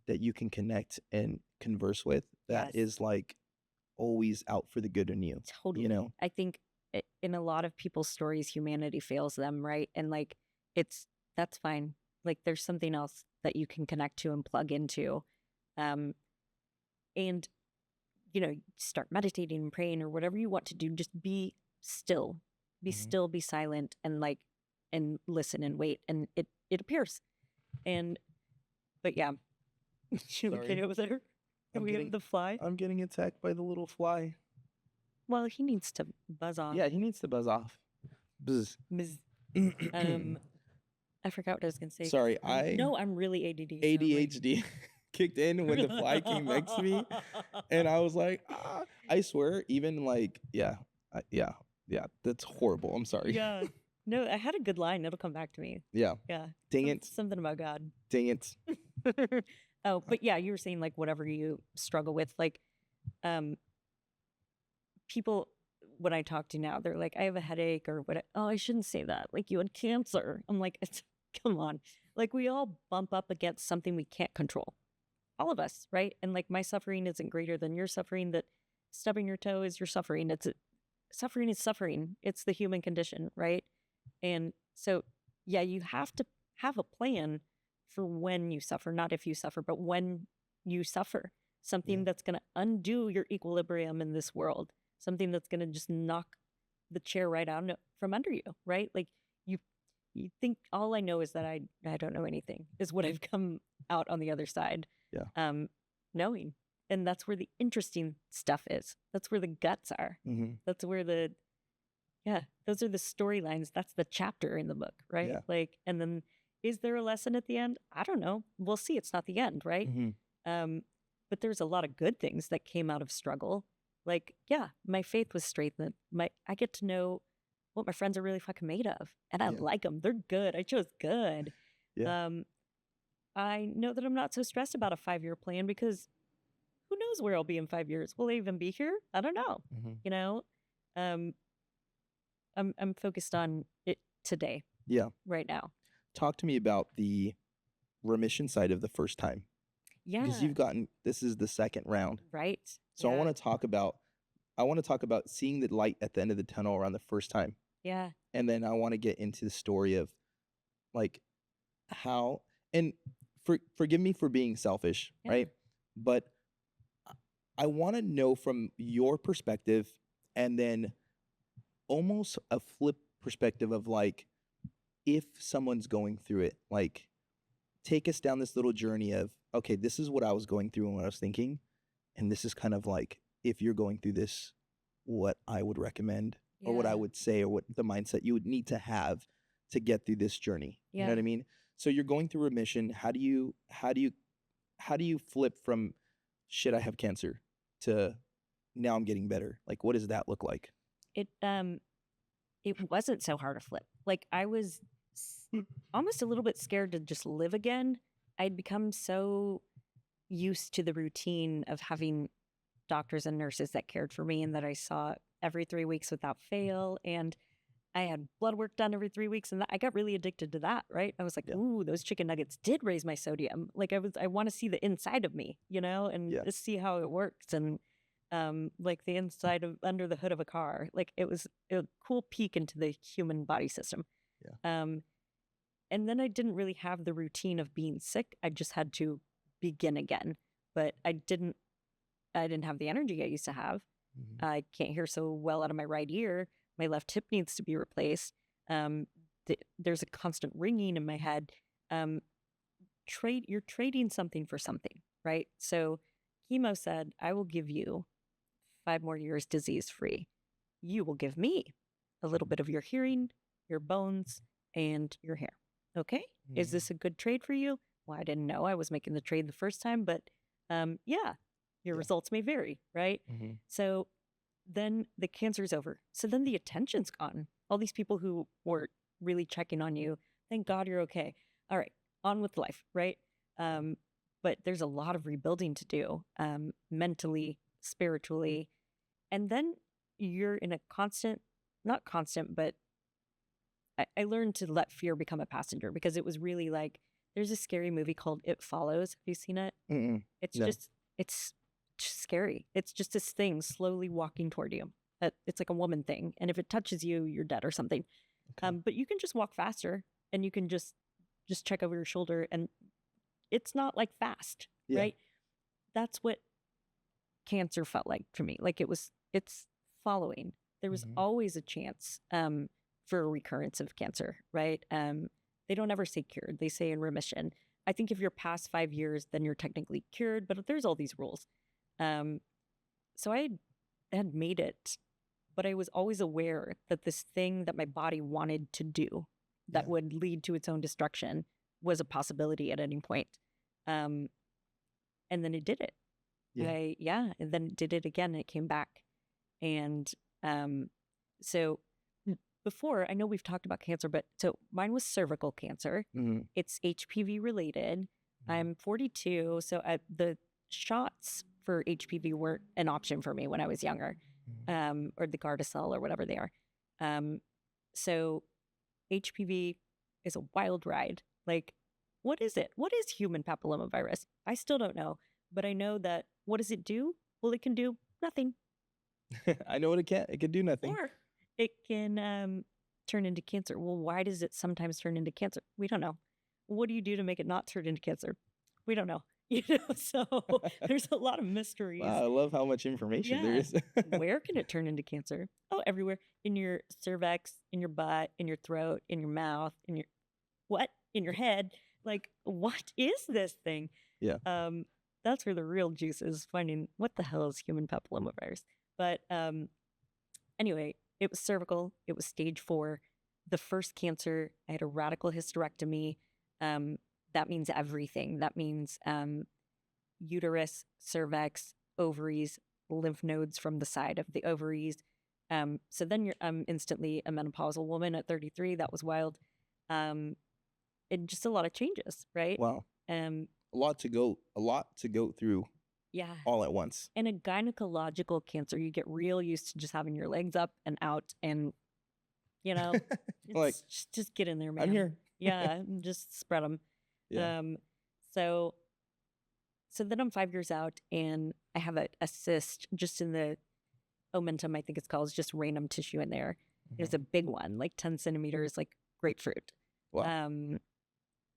that you can connect and converse with that Yes. is like always out for the good in you. Totally. You know? I think in a lot of people's stories, humanity fails them, right? And like, that's fine. Like, there's something else that you can connect to and plug into. And, you know, start meditating and praying or whatever you want to do. Just be still, be Mhm. still, be silent, and like, and listen and wait. And it appears. And, but yeah. You okay Sorry. over there? I'm We have getting- the fly? I'm getting attacked by the little fly. Well, he needs to buzz off. Yeah, he needs to buzz off. Buzz. Ms. I forgot what I was gonna say. Sorry, No, I'm really ADD. so, like- ADHD kicked in when the fly came next to me, and I was like, ah. I swear, even like, yeah, that's horrible. I'm sorry. Yeah. No, I had a good line. It'll come back to me. Yeah. Yeah. Dang it. Something about God. Dang it. Oh, but yeah, you were saying like whatever you struggle with, like, people when I talk to now, they're like, I have a headache or what. Oh, I shouldn't say that. Like, you had cancer. I'm like, come on. Like, we all bump up against something we can't control. All of us, right? And like, my suffering isn't greater than your suffering. That stubbing your toe is your suffering. Suffering is suffering. It's the human condition, right? And so, yeah, you have to have a plan for when you suffer, not if you suffer, but when you suffer. Something Yeah. that's going to undo your equilibrium in this world. Something that's going to just knock the chair right out from under you, right? Like, you think all I know is that I don't know anything, is what I've come out on the other side. Yeah. Knowing. And that's where the interesting stuff is. That's where the guts are. Mm-hmm. That's where those are the storylines. That's the chapter in the book, right? Yeah. Like, and then is there a lesson at the end? I don't know. We'll see. It's not the end, right? Mm-hmm. But there's a lot of good things that came out of struggle. Like, yeah, my faith was strengthened. I get to know what my friends are really fucking made of, and I Yeah. like them. They're good. I chose good. Yeah. I know that I'm not so stressed about a 5-year plan, because who knows where I'll be in 5 years? Will I even be here? I don't know. Mm-hmm. You know, I'm focused on it today. Yeah. Right now. Talk to me about the remission side of the first time. Yeah. Because this is the second round. Right. So yeah. I want to talk about seeing the light at the end of the tunnel around the first time. Yeah. And then I want to get into the story of like how, and forgive me for being selfish, Yeah. right? But I want to know from your perspective, and then almost a flip perspective of like, if someone's going through it, like take us down this little journey of, okay, this is what I was going through and what I was thinking. And this is kind of like, if you're going through this, what I would recommend or what I Yeah. would say, or what the mindset you would need to have to get through this journey. You know Yeah. what I mean? So you're going through remission. How do you flip from shit, I have cancer, to now I'm getting better? Like, what does that look like? It wasn't so hard to flip. Like, I was almost a little bit scared to just live again. I'd become so used to the routine of having doctors and nurses that cared for me and that I saw every 3 weeks without fail. And I had blood work done every 3 weeks, and I got really addicted to that, right? I was like, Yeah. ooh, those chicken nuggets did raise my sodium. Like, I want to see the inside of me, you know, and Yeah. just see how it works. And like the inside of under the hood of a car. Like, it was a cool peek into the human body system. Yeah. And then I didn't really have the routine of being sick. I just had to begin again. But I didn't have the energy I used to have. Mhm. I can't hear so well out of my right ear. My left hip needs to be replaced. There's a constant ringing in my head. You're trading something for something, right? So chemo said, I will give you 5 more years disease-free. You will give me a little bit of your hearing, your bones, and your hair. Okay? Is this a good trade for you? Well, I didn't know I was making the trade the first time, but yeah, your Yeah. results may vary, right? Mhm. So then the cancer's over. So then the attention's gone. all these people who were really checking on you. Thank God you're okay. All right, on with life, right? But there's a lot of rebuilding to do, mentally, spiritually. And then you're in a constant, not constant, but I learned to let fear become a passenger, because it was really like, there's a scary movie called It Follows. Have you seen it? Mm-mm. It's No. it's just scary. It's just this thing slowly walking toward you. It's like a woman thing. And if it touches you, you're dead or something. Okay. But you can just walk faster, and you can just check over your shoulder, and it's not like fast, Yeah. right? That's what cancer felt like to me. Like it's following. There was Mhm. always a chance for a recurrence of cancer, right? They don't ever say cured. They say in remission. I think if you're past 5 years, then you're technically cured, but there's all these rules. So I had made it, but I was always aware that this thing that my body wanted to do that Yeah. would lead to its own destruction was a possibility at any point. And then it did it. Yeah. And then it did it again, and it came back. And so before, I know we've talked about cancer, but so mine was cervical cancer. Mhm. It's HPV related. I'm 42, so the shots for HPV weren't an option for me when I was younger, or the Gardasil or whatever they are. So HPV is a wild ride. Like, what is it? What is human papillomavirus? I still don't know, but I know that what does it do? Well, it can do nothing, I know what it can. It can do nothing. or it can turn into cancer. Well, why does it sometimes turn into cancer? We don't know. What do you do to make it not turn into cancer? We don't know. So there's a lot of mysteries. Wow, I love how much information there Yeah. is. Where can it turn into cancer? Oh, everywhere. In your cervix, in your butt, in your throat, in your mouth, in your what? In your head. Like, what is this thing? Yeah. That's where the real juice is, finding what the hell is human papillomavirus. But anyway, it was cervical. It was stage 4. The first cancer, I had a radical hysterectomy. That means everything. That means uterus, cervix, ovaries, lymph nodes from the side of the ovaries. So then you're instantly a menopausal woman at 33. That was wild. And just a lot of changes, right? Wow. A lot to go through Yeah. all at once. And a gynecological cancer, you get real used to just having your legs up and out, and Like, just get in there, man. I'm here. Yeah, and just spread them. Yeah. So then I'm 5 years out, and I have a cyst just in the omentum, I think it's called. It's just random tissue in there. It's a big one, like 10 centimeters, like grapefruit. Wow.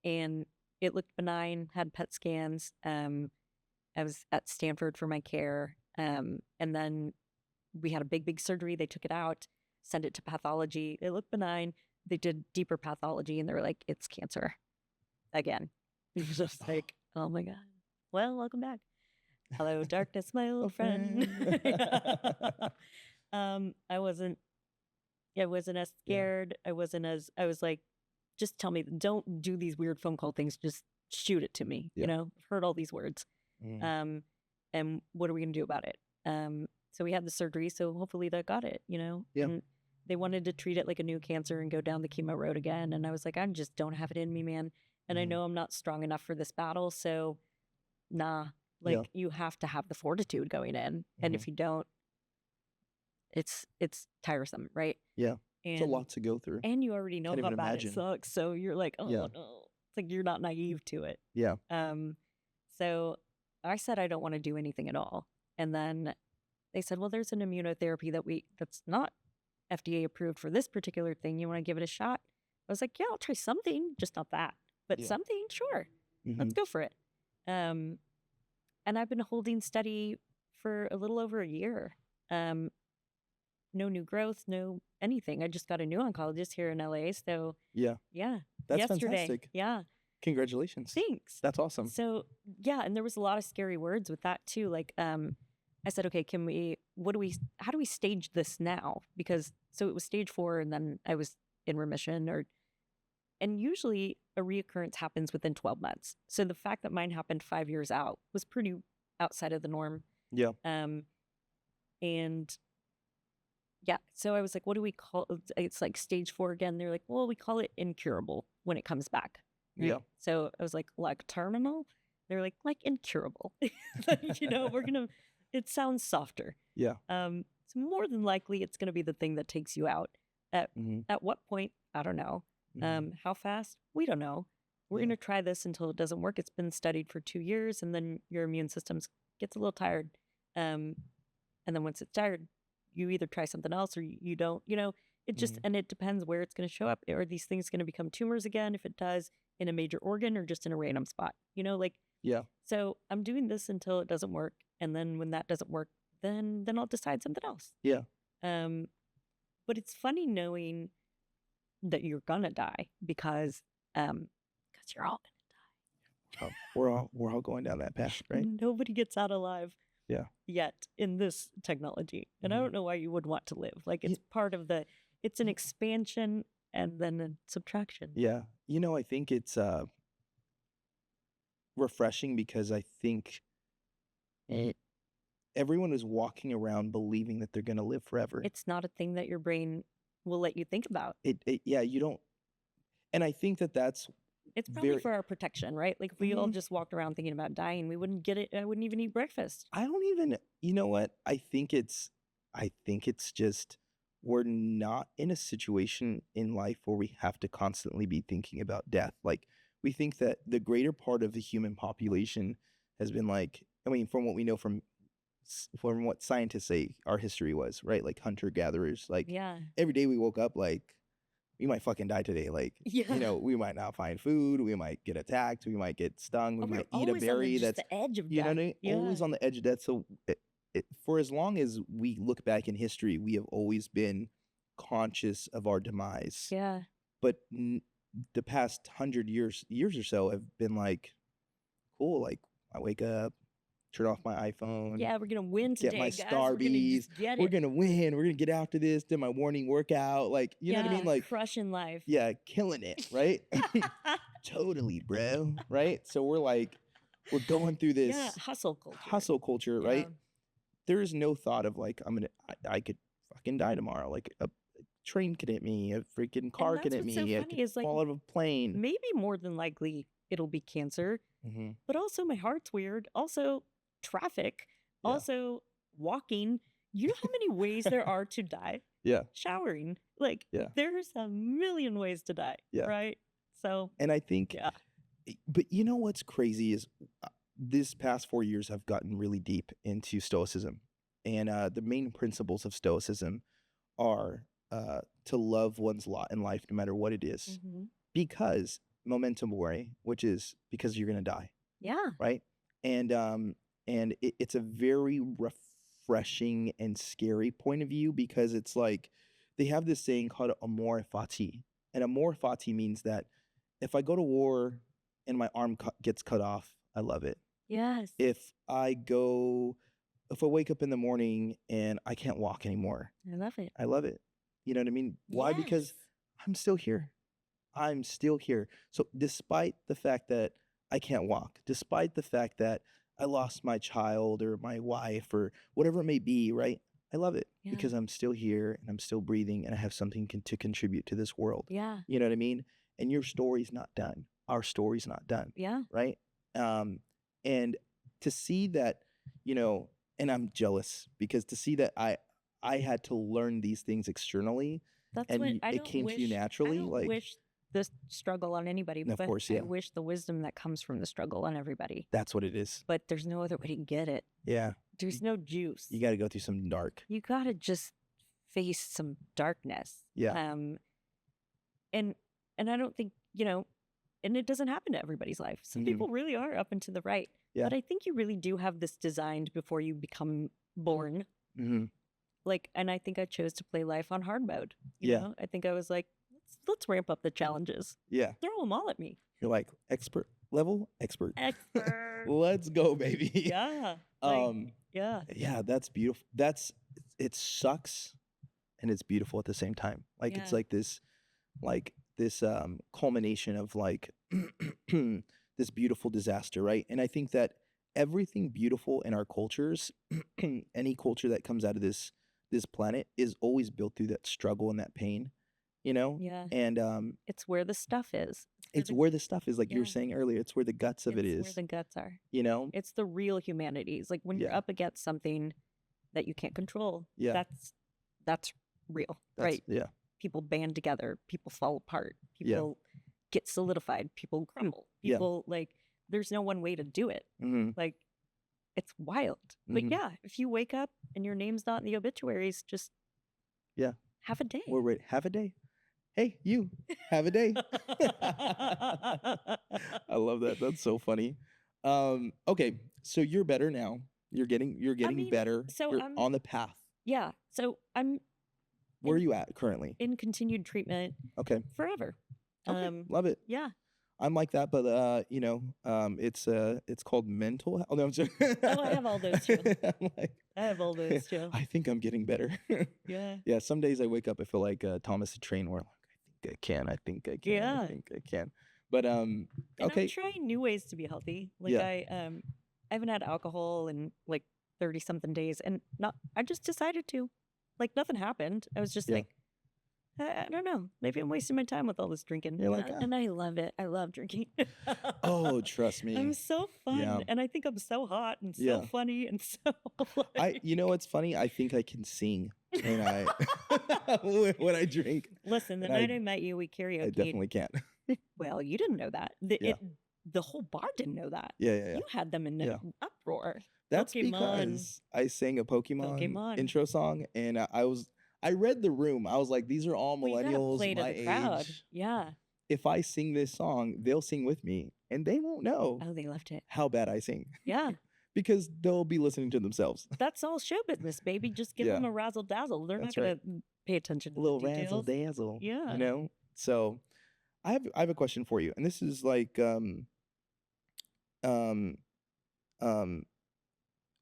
And it looked benign, had PET scans. I was at Stanford for my care. And then we had a big surgery. They took it out, sent it to pathology. It looked benign. They did deeper pathology, and they were like, it's cancer again. It was just like, oh my God. Well, welcome back. Hello, darkness, my old friend. I wasn't as scared. I was like, just tell me, don't do these weird phone call things. Just shoot it to me. Yeah. I've heard all these words. Mm. And what are we going to do about it? So we had the surgery, so hopefully that got it, Yeah. And they wanted to treat it like a new cancer and go down the chemo road again. And I was like, I just don't have it in me, man. And I know I'm not strong enough for this battle. So nah, you have to have the fortitude going in. And if you don't, it's tiresome, right? Yeah. It's a lot to go through. And you already know Can't how even bad imagine. it sucks. So you're like, oh Yeah. no. It's like you're not naive to it. Yeah. So I said I don't want to do anything at all. And then they said, well, there's an immunotherapy that's not FDA approved for this particular thing. You want to give it a shot? I was like, yeah, I'll try something, just not that. But Yeah. something, sure. Let's Mhm. go for it. And I've been holding steady for a little over a year. No new growth, no anything. I just got a new oncologist here in LA. So Yeah. yeah, That's yesterday. fantastic. Yeah, Congratulations. thanks. That's awesome. So yeah, and there was a lot of scary words with that too. Like, I said, okay, how do we stage this now? Because so it was stage 4, and then I was in remission, and usually a reoccurrence happens within 12 months. So the fact that mine happened 5 years out was pretty outside of the norm. Yeah. And Yeah. So I was like, what do we call it's like stage 4 again. They're like, well, we call it incurable when it comes back. Right. Yeah. So I was like terminal? They're like incurable. We're gonna it sounds softer. Yeah. So more than likely it's gonna be the thing that takes you out. At what point? I don't know. How fast? We don't know. We're gonna try this until it doesn't work. It's been studied for 2 years, and then your immune system gets a little tired. And then once it's tired, you either try something else or you don't. It just and it depends where it's going to show up. Are these things going to become tumors again? If it does, in a major organ or just in a random spot? Yeah. So I'm doing this until it doesn't work, and then when that doesn't work, then I'll decide something else. Yeah. But it's funny knowing that you're gonna die because you're all gonna die. We're all going down that path, right? Nobody gets out alive. Yeah. Yet in this technology, and I don't know why you would want to live. Like it's part of it's an expansion and then a subtraction. Yeah. I think it's refreshing because I think everyone is walking around believing that they're going to live forever. It's not a thing that your brain will let you think about. Yeah, you don't. And I think that's it's probably for our protection, right? Like if we all just walked around thinking about dying, we wouldn't get it. I wouldn't even eat breakfast. I don't even, you know what? I think it's just, we're not in a situation in life where we have to constantly be thinking about death. Like we think that the greater part of the human population has been like, I mean, from what we know from what scientists say our history was, right? Like hunter gatherers, like every day we woke up like, we might fucking die today. Like, we might not find food. We might get attacked. We might get stung. We might eat a berry that's the edge of death. You know what I mean? Always on the edge of death. So for as long as we look back in history, we have always been conscious of our demise. Yeah. But the past 100 years or so have been like, cool. Like I wake up, turn off my iPhone. Yeah, we're gonna win today. Get my guys. Starbies. We're gonna win. We're gonna get after this. Do my morning workout. Like, you know what I mean? Like crushing life. Yeah, killing it, right? Totally, bro. Right? So we're going through this hustle culture, right? There is no thought of like I could fucking die tomorrow. Like a train could hit me, a freaking car could hit me, I could fall out of a plane. Maybe more than likely it'll be cancer. But also my heart's weird. Also traffic. Also walking. You know how many ways there are to die? Yeah. Showering. Like there's a million ways to die. Yeah. Right? So and I think but you know what's crazy is this past 4 years I've gotten really deep into Stoicism. And the main principles of Stoicism are to love one's lot in life no matter what it is. Because memento mori, which is because you're gonna die. Yeah. Right. And it's a very refreshing and scary point of view because it's like they have this saying called amor fati, and amor fati means that if I go to war and my arm gets cut off, I love it. Yes. If I wake up in the morning and I can't walk anymore, I love it. I love it. You know what I mean? Why? Because I'm still here. I'm still here. So despite the fact that I can't walk, despite the fact that I lost my child or my wife or whatever it may be, right? I love it because I'm still here and I'm still breathing and I have something to contribute to this world. Yeah. You know what I mean? And your story's not done. Our story's not done. Yeah. Right? And to see that, and I'm jealous because to see that I had to learn these things externally it came to you naturally. I don't wish this struggle on anybody, of but course, I wish the wisdom that comes from the struggle on everybody. That's what it is. But there's no other way to get it. Yeah. There's no juice. You got to go through some dark. You got to just face some darkness. Yeah. And I don't think, and it doesn't happen to everybody's life. Some people really are up and to the right. Yeah. But I think you really do have this designed before you become born. And I think I chose to play life on hard mode. You know? I think I was like, let's ramp up the challenges. Yeah. Throw them all at me. You're like, expert. Let's go, baby. Yeah. Yeah, that's beautiful. It sucks and it's beautiful at the same time. Like it's like this culmination of like this beautiful disaster, right? And I think that everything beautiful in our cultures, any culture that comes out of this this planet is always built through that struggle and that pain, you know? Yeah. And It's where the stuff is. it's where the stuff is, like you were Yeah. saying earlier. It's where the guts of it It's where is, the guts are. you know? It's the real humanities. Like when you're Yeah. up against something that you can't control, Yeah. that's real, That's, right? yeah. People band together, people fall apart, Yeah. people get solidified, people crumble, Yeah. people like there's no one way to do it. Mm-hmm. Like it's wild. But Mhm. yeah, if you wake up and your name's not in the obituaries, just Yeah. have a day. We're ready. Have a day. Hey, you have a day. I love that. That's so funny. Okay, so you're better now. You're getting mean, better. so You're I'm- on the path. Yeah. So I'm Where are you at currently? in continued treatment Okay. forever. Okay. Love it. Yeah. I'm like that, but it's called mental health. Oh, no, I'm sorry. Oh, I have all those too. I'm like, I have all those too. I think I'm getting better. Yeah. Yeah, some days I wake up, I feel like Thomas the Train, where like, I think I can, Yeah. I think I can. But And okay, I'm trying new ways to be healthy. Like Yeah. I haven't had alcohol in like 30 something days and I just decided to. Like nothing happened. I was just Yeah. like I don't know. Maybe I'm wasting my time with all this drinking. You're like, And I love it. I love drinking. oh, trust me. I'm so fun. Yeah. And I think I'm so hot and so Yeah. funny and so like... You know what's funny? I think I can sing when I when I drink. Listen, the And I- night I met you, we karaoke. I definitely can't. Well, you didn't know that. The whole bar didn't know that. Yeah. You had them in Yeah. an uproar. That's Pokemon. because I sang a Pokemon Intro song, and I read the room. I was like, these are all Well, you gotta millennials play to my the crowd. age. Yeah. If I sing this song, they'll sing with me, and they won't know Oh, they loved it. how bad I sing Yeah. because they'll be listening to themselves. That's all show business, baby. Just give Yeah. them a razzle dazzle. They're That's not right. gonna pay attention to A little the details. razzle dazzle. Yeah. You know? So I have a question for you, and this is like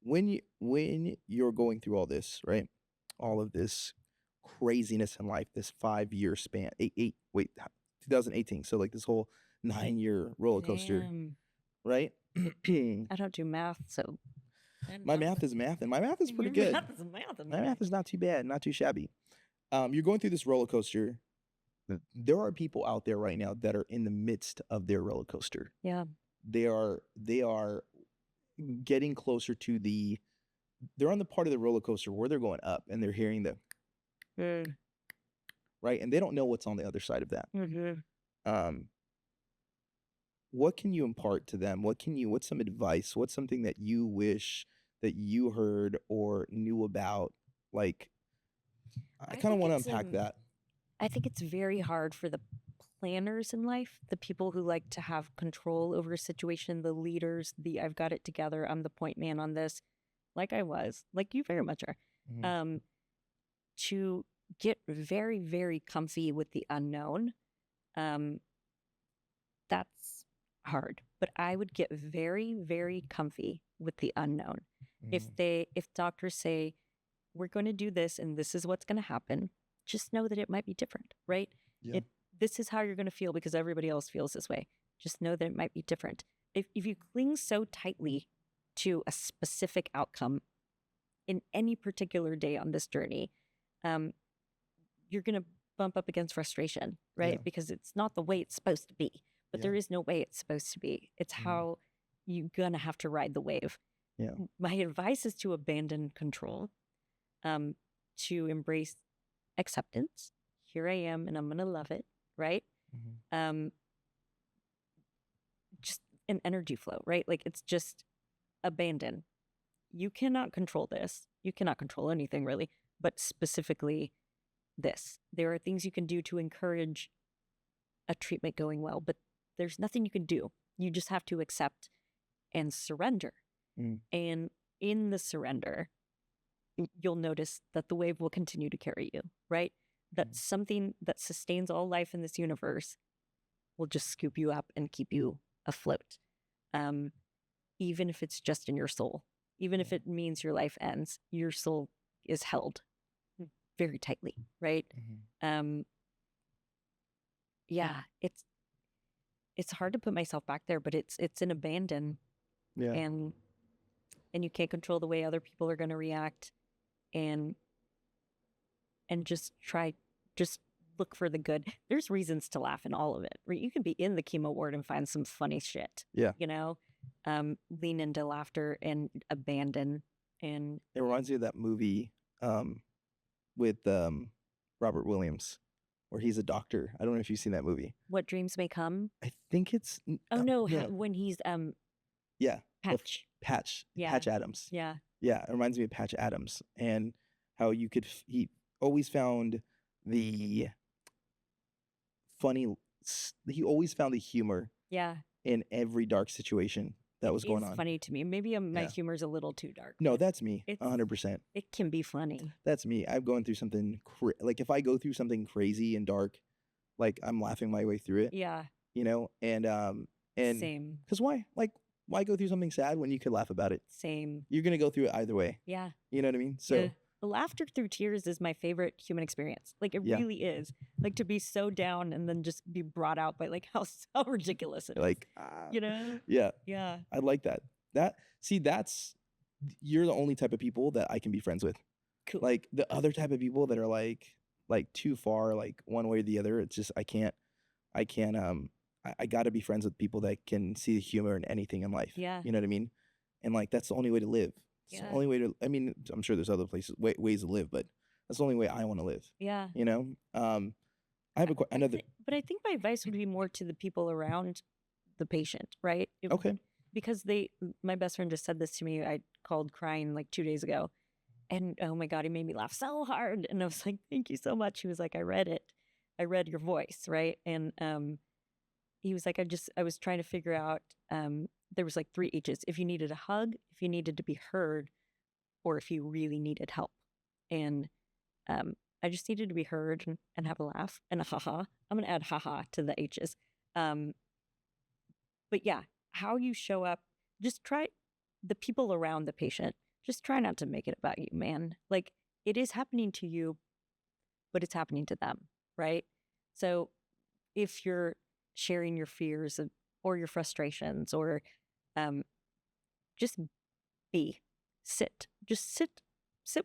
when you're going through all this, right? All of this craziness in life, this 5-year span, 2018. So like this whole 9-year roller coaster, Damn. right? I don't do math, so My math is math, and my math is pretty Your good. Math is math. My math is not too bad, not too shabby. You're going through this roller coaster. There are people out there right now that are in the midst of their roller coaster. Yeah. They are getting closer to they're on the part of the roller coaster where they're going up, and they're hearing right, and they don't know what's on the other side of that. Mm-hmm. What can you impart to them? What's some advice? What's something that you wish that you heard or knew about? Like, I kind of think want to it's, unpack that. I think it's very hard for the planners in life, the people who like to have control over a situation, the leaders, I've got it together, I'm the point man on this, like I was, like you very much are, Mhm. To get very, very comfy with the unknown. That's hard, but I would get very, very comfy with the unknown. Mhm. If doctors say, we're going to do this and this is what's going to happen, just know that it might be different, right? Yeah. This is how you're going to feel because everybody else feels this way. Just know that it might be different. If you cling so tightly to a specific outcome in any particular day on this journey, you're going to bump up against frustration, right? Yeah. Because it's not the way it's supposed to be, but there Yeah. is no way it's supposed to be. It's Mhm. how you're going to have to ride the wave. Yeah. My advice is to abandon control, to embrace acceptance. Here I am and I'm going to love it, right? Mhm. Just an energy flow, right? Like it's just abandon. You cannot control this. You cannot control anything really, but specifically this. There are things you can do to encourage a treatment going well, but there's nothing you can do. You just have to accept and surrender. Mm. And in the surrender, you'll notice that the wave will continue to carry you, right? That something that sustains all life in this universe will just scoop you up and keep you afloat. Even if it's just in your soul, even if it means your life ends, your soul is held very tightly, right? Mhm. Yeah, it's hard to put myself back there, but it's an abandon, Yeah. and you can't control the way other people are going to react, and and just look for the good. There's reasons to laugh in all of it. Right? You can be in the chemo ward and find some funny shit. Yeah. You know, lean into laughter and abandon. And It reminds me of that movie with Robert Williams, where he's a doctor. I don't know if you've seen that movie. What Dreams May Come. I think it's. Oh no, when he's Yeah. Patch. Patch. Yeah. Patch Adams. Yeah. Yeah, it reminds me of Patch Adams and how you could. He always found the funny. He always found the humor. Yeah. In every dark situation that was going on. Funny to me. Maybe my humor's a little too dark. No, that's me. 100%. It can be funny. That's me. I'm going through something like if I go through something crazy and dark, like I'm laughing my way through it. Yeah. You know, and same. Because why? Like, why go through something sad when you could laugh about it? Same. You're gonna go through it either way. Yeah. You know what I mean? So laughter through tears is my favorite human experience. Like it really is. Like to be so down and then just be brought out by like how so ridiculous it is. Like, you know? Yeah. Yeah. I like that. You're the only type of people that I can be friends with. Cool. Like the other type of people that are like too far, like one way or the other. It's just I gotta be friends with people that can see the humor in anything in life. Yeah. You know what I mean? And like that's the only way to live. It's the only way to. I mean, I'm sure there's other ways to live, but that's the only way I want to live. Yeah. You know. I have another. But I think my advice would be more to the people around the patient, right? Okay. Because my best friend just said this to me. I called crying like 2 days ago, and oh my God, he made me laugh so hard. And I was like, thank you so much. He was like, I read it. I read your voice, right? And he was like, I was trying to figure out. There was like 3 H's. If you needed a hug, if you needed to be heard, or if you really needed help. And I just needed to be heard and have a laugh and a haha. I'm going to add haha to the H's. But yeah, how you show up, just try the people around the patient. Just try not to make it about you, man. Like it is happening to you, but it's happening to them, right? So if you're sharing your fears or your frustrations or just sit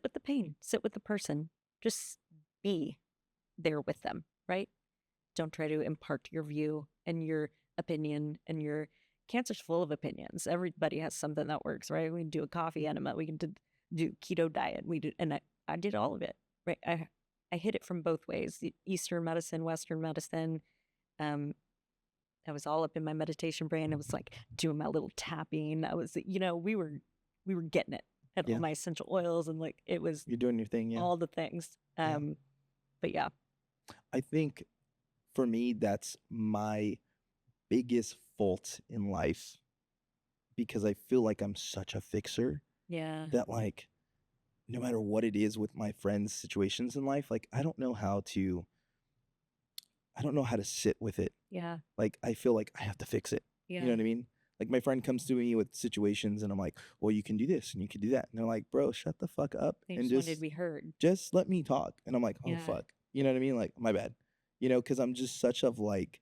with the pain, sit with the person, just be there with them, right? Don't try to impart your view and your opinion, and your cancer's full of opinions. Everybody has something that works, right? We can do a coffee enema, we can do keto diet, and I did all of it, right? I hit it from both ways, the Eastern medicine, Western medicine. I was all up in my meditation brain. I was like doing my little tapping. I was, we were getting it. Had all my essential oils and like it was. You're doing your thing, yeah. All the things. But yeah. I think for me, that's my biggest fault in life because I feel like I'm such a fixer. Yeah. That like, no matter what it is with my friends' situations in life, like I don't know how to sit with it. Yeah. Like I feel like I have to fix it. Yeah. You know what I mean? Like my friend comes to me with situations and I'm like, well, you can do this and you can do that. And they're like, bro, shut the fuck up. They just wanted to be heard. Just let me talk. And I'm like, oh, fuck. You know what I mean? Like, my bad. You know, because I'm just such of like,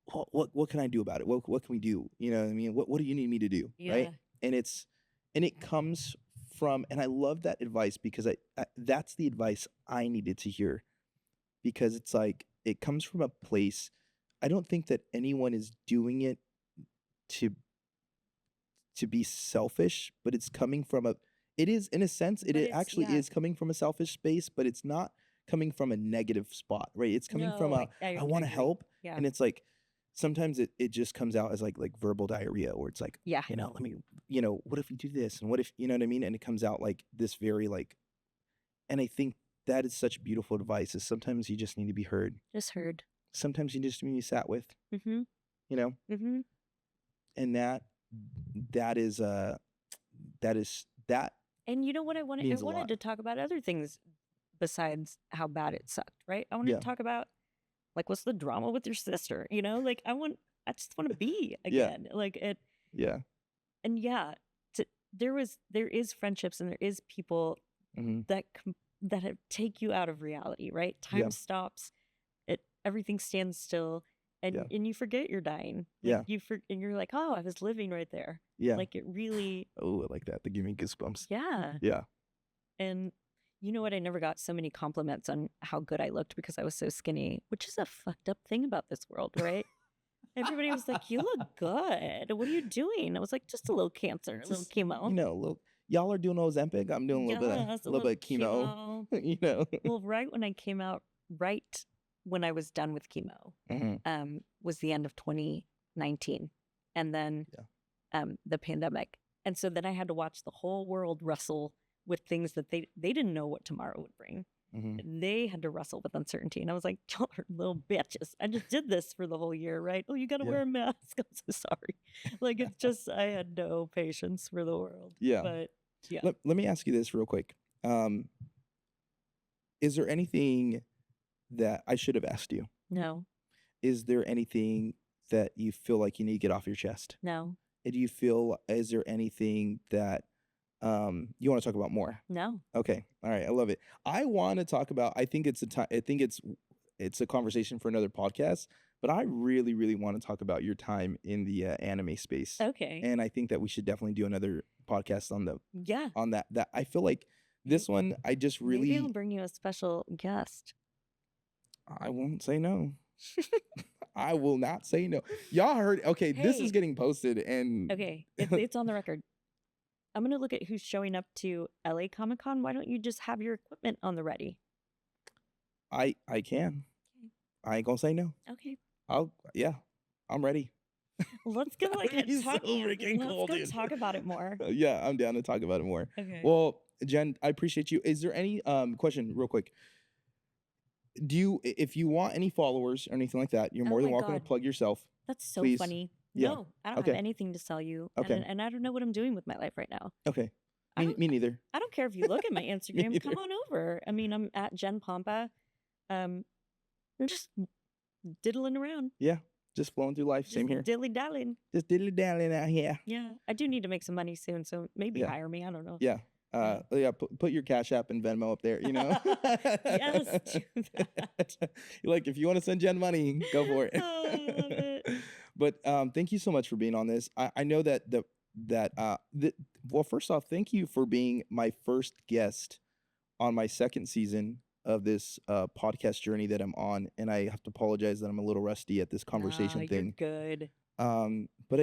what can I do about it? What can we do? You know what I mean? What do you need me to do? Yeah. Right? And it comes from, and I love that advice because that's the advice I needed to hear because it's like, it comes from a place. I don't think that anyone is doing it to be selfish, but it's coming from it is in a sense, it actually is coming from a selfish space, but it's not coming from a negative spot, right? It's coming from I want to help. Yeah. And it's like, sometimes it just comes out as like verbal diarrhea, or it's like, yeah, let me, what if we do this? And what if, you know what I mean? And it comes out like this very like, and I think that is such beautiful advice is sometimes you just need to be heard. Just heard. Sometimes you just need to be sat with, mm-hmm. Mm-hmm. And that is that. And you know what I wanted to talk about other things besides how bad it sucked, right? I wanted to talk about like, what's the drama with your sister? Like I just want to be again. Like it. Yeah. And there is friendships and there is people mm-hmm. that take you out of reality, right? Time stops, everything stands still, and you forget you're dying. Like and you're like, oh, I was living right there. Yeah. Like it really. Oh, I like that. They give me goosebumps. Yeah. Yeah. And You know what? I never got so many compliments on how good I looked because I was so skinny, which is a fucked up thing about this world, right? Everybody was like, "You look good. What are you doing?" I was like, "Just a little cancer, a little Just, you chemo." know, y'all are doing Ozempic. I'm doing a Yes, a little little bit of chemo. You know. Well, right when I came out, right when I was done with chemo, was the end of 2019, and then the pandemic, and so then I had to watch the whole world wrestle with things that they didn't know what tomorrow would bring. They had to wrestle with uncertainty, and I was like, "Y'all are little bitches. I just did this for the whole year, right? Oh, you got to wear a mask. I'm so sorry." Like, it's just, I had no patience for the world. Yeah. But yeah. Let me ask you this real quick. Is there anything that I should have asked you? No. Is there anything that you feel like you need to get off your chest? No. And do you feel, is there anything that you want to talk about more? No. Okay. All right. I love it. I want to talk about, I think it's a conversation for another podcast, but I really, really want to talk about your time in the anime space. Okay. And I think that we should definitely do another podcast on on that I feel like this one, I just really, maybe I'll bring you a special guest. I won't say no. I will not say no. Y'all heard, okay, this is getting posted and okay, it's on the record. I'm going to look at who's showing up to LA Comic-Con. Why don't you just have your equipment on the ready? I can. I ain't gonna say no. Okay. I'm ready. Let's go talk about it more. Yeah, I'm down to talk about it more. Okay. Well, Jen, I appreciate you. Is there any question real quick? If you want any followers or anything like that, you're more than welcome to plug yourself. That's so please. funny. Yeah. No, I don't have anything to sell you. Okay. And I don't know what I'm doing with my life right now. Okay. Me neither. I don't care if you look at my Instagram. Come on over. I mean, I'm at Jen Pompa. I'm just diddling around. Yeah. Just flowing through life. Same here. Dilly-dallying. Just dilly-dallying out here. Yeah. I do need to make some money soon, so maybe hire me. I don't know. Yeah. Put your Cash App and Venmo up there, you know? Yes, do that. Like, if you want to send Jen money, go for it. Oh, I love it. But thank you so much for being on this. I know that well, first off, thank you for being my first guest on my second season of this podcast journey that I'm on, and I have to apologize that I'm a little rusty at this conversation thing. You're good. But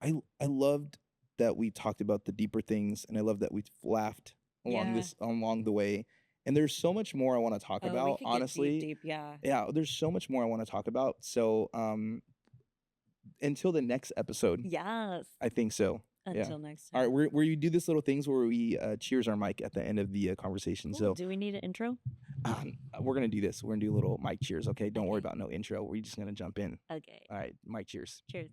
I loved that we talked about the deeper things, and I love that we laughed along the way. And there's so much more I want to talk about. We could honestly, get deep, yeah. There's so much more I want to talk about. So until the next episode. Yes. I think so. Until next time. All right, where you do this little things where we cheers our mic at the end of the conversation. Cool. So do we need an intro? We're gonna do this. We're gonna do a little mic cheers. Okay, don't worry about no intro. We're just gonna jump in. Okay. All right, mic cheers. Cheers.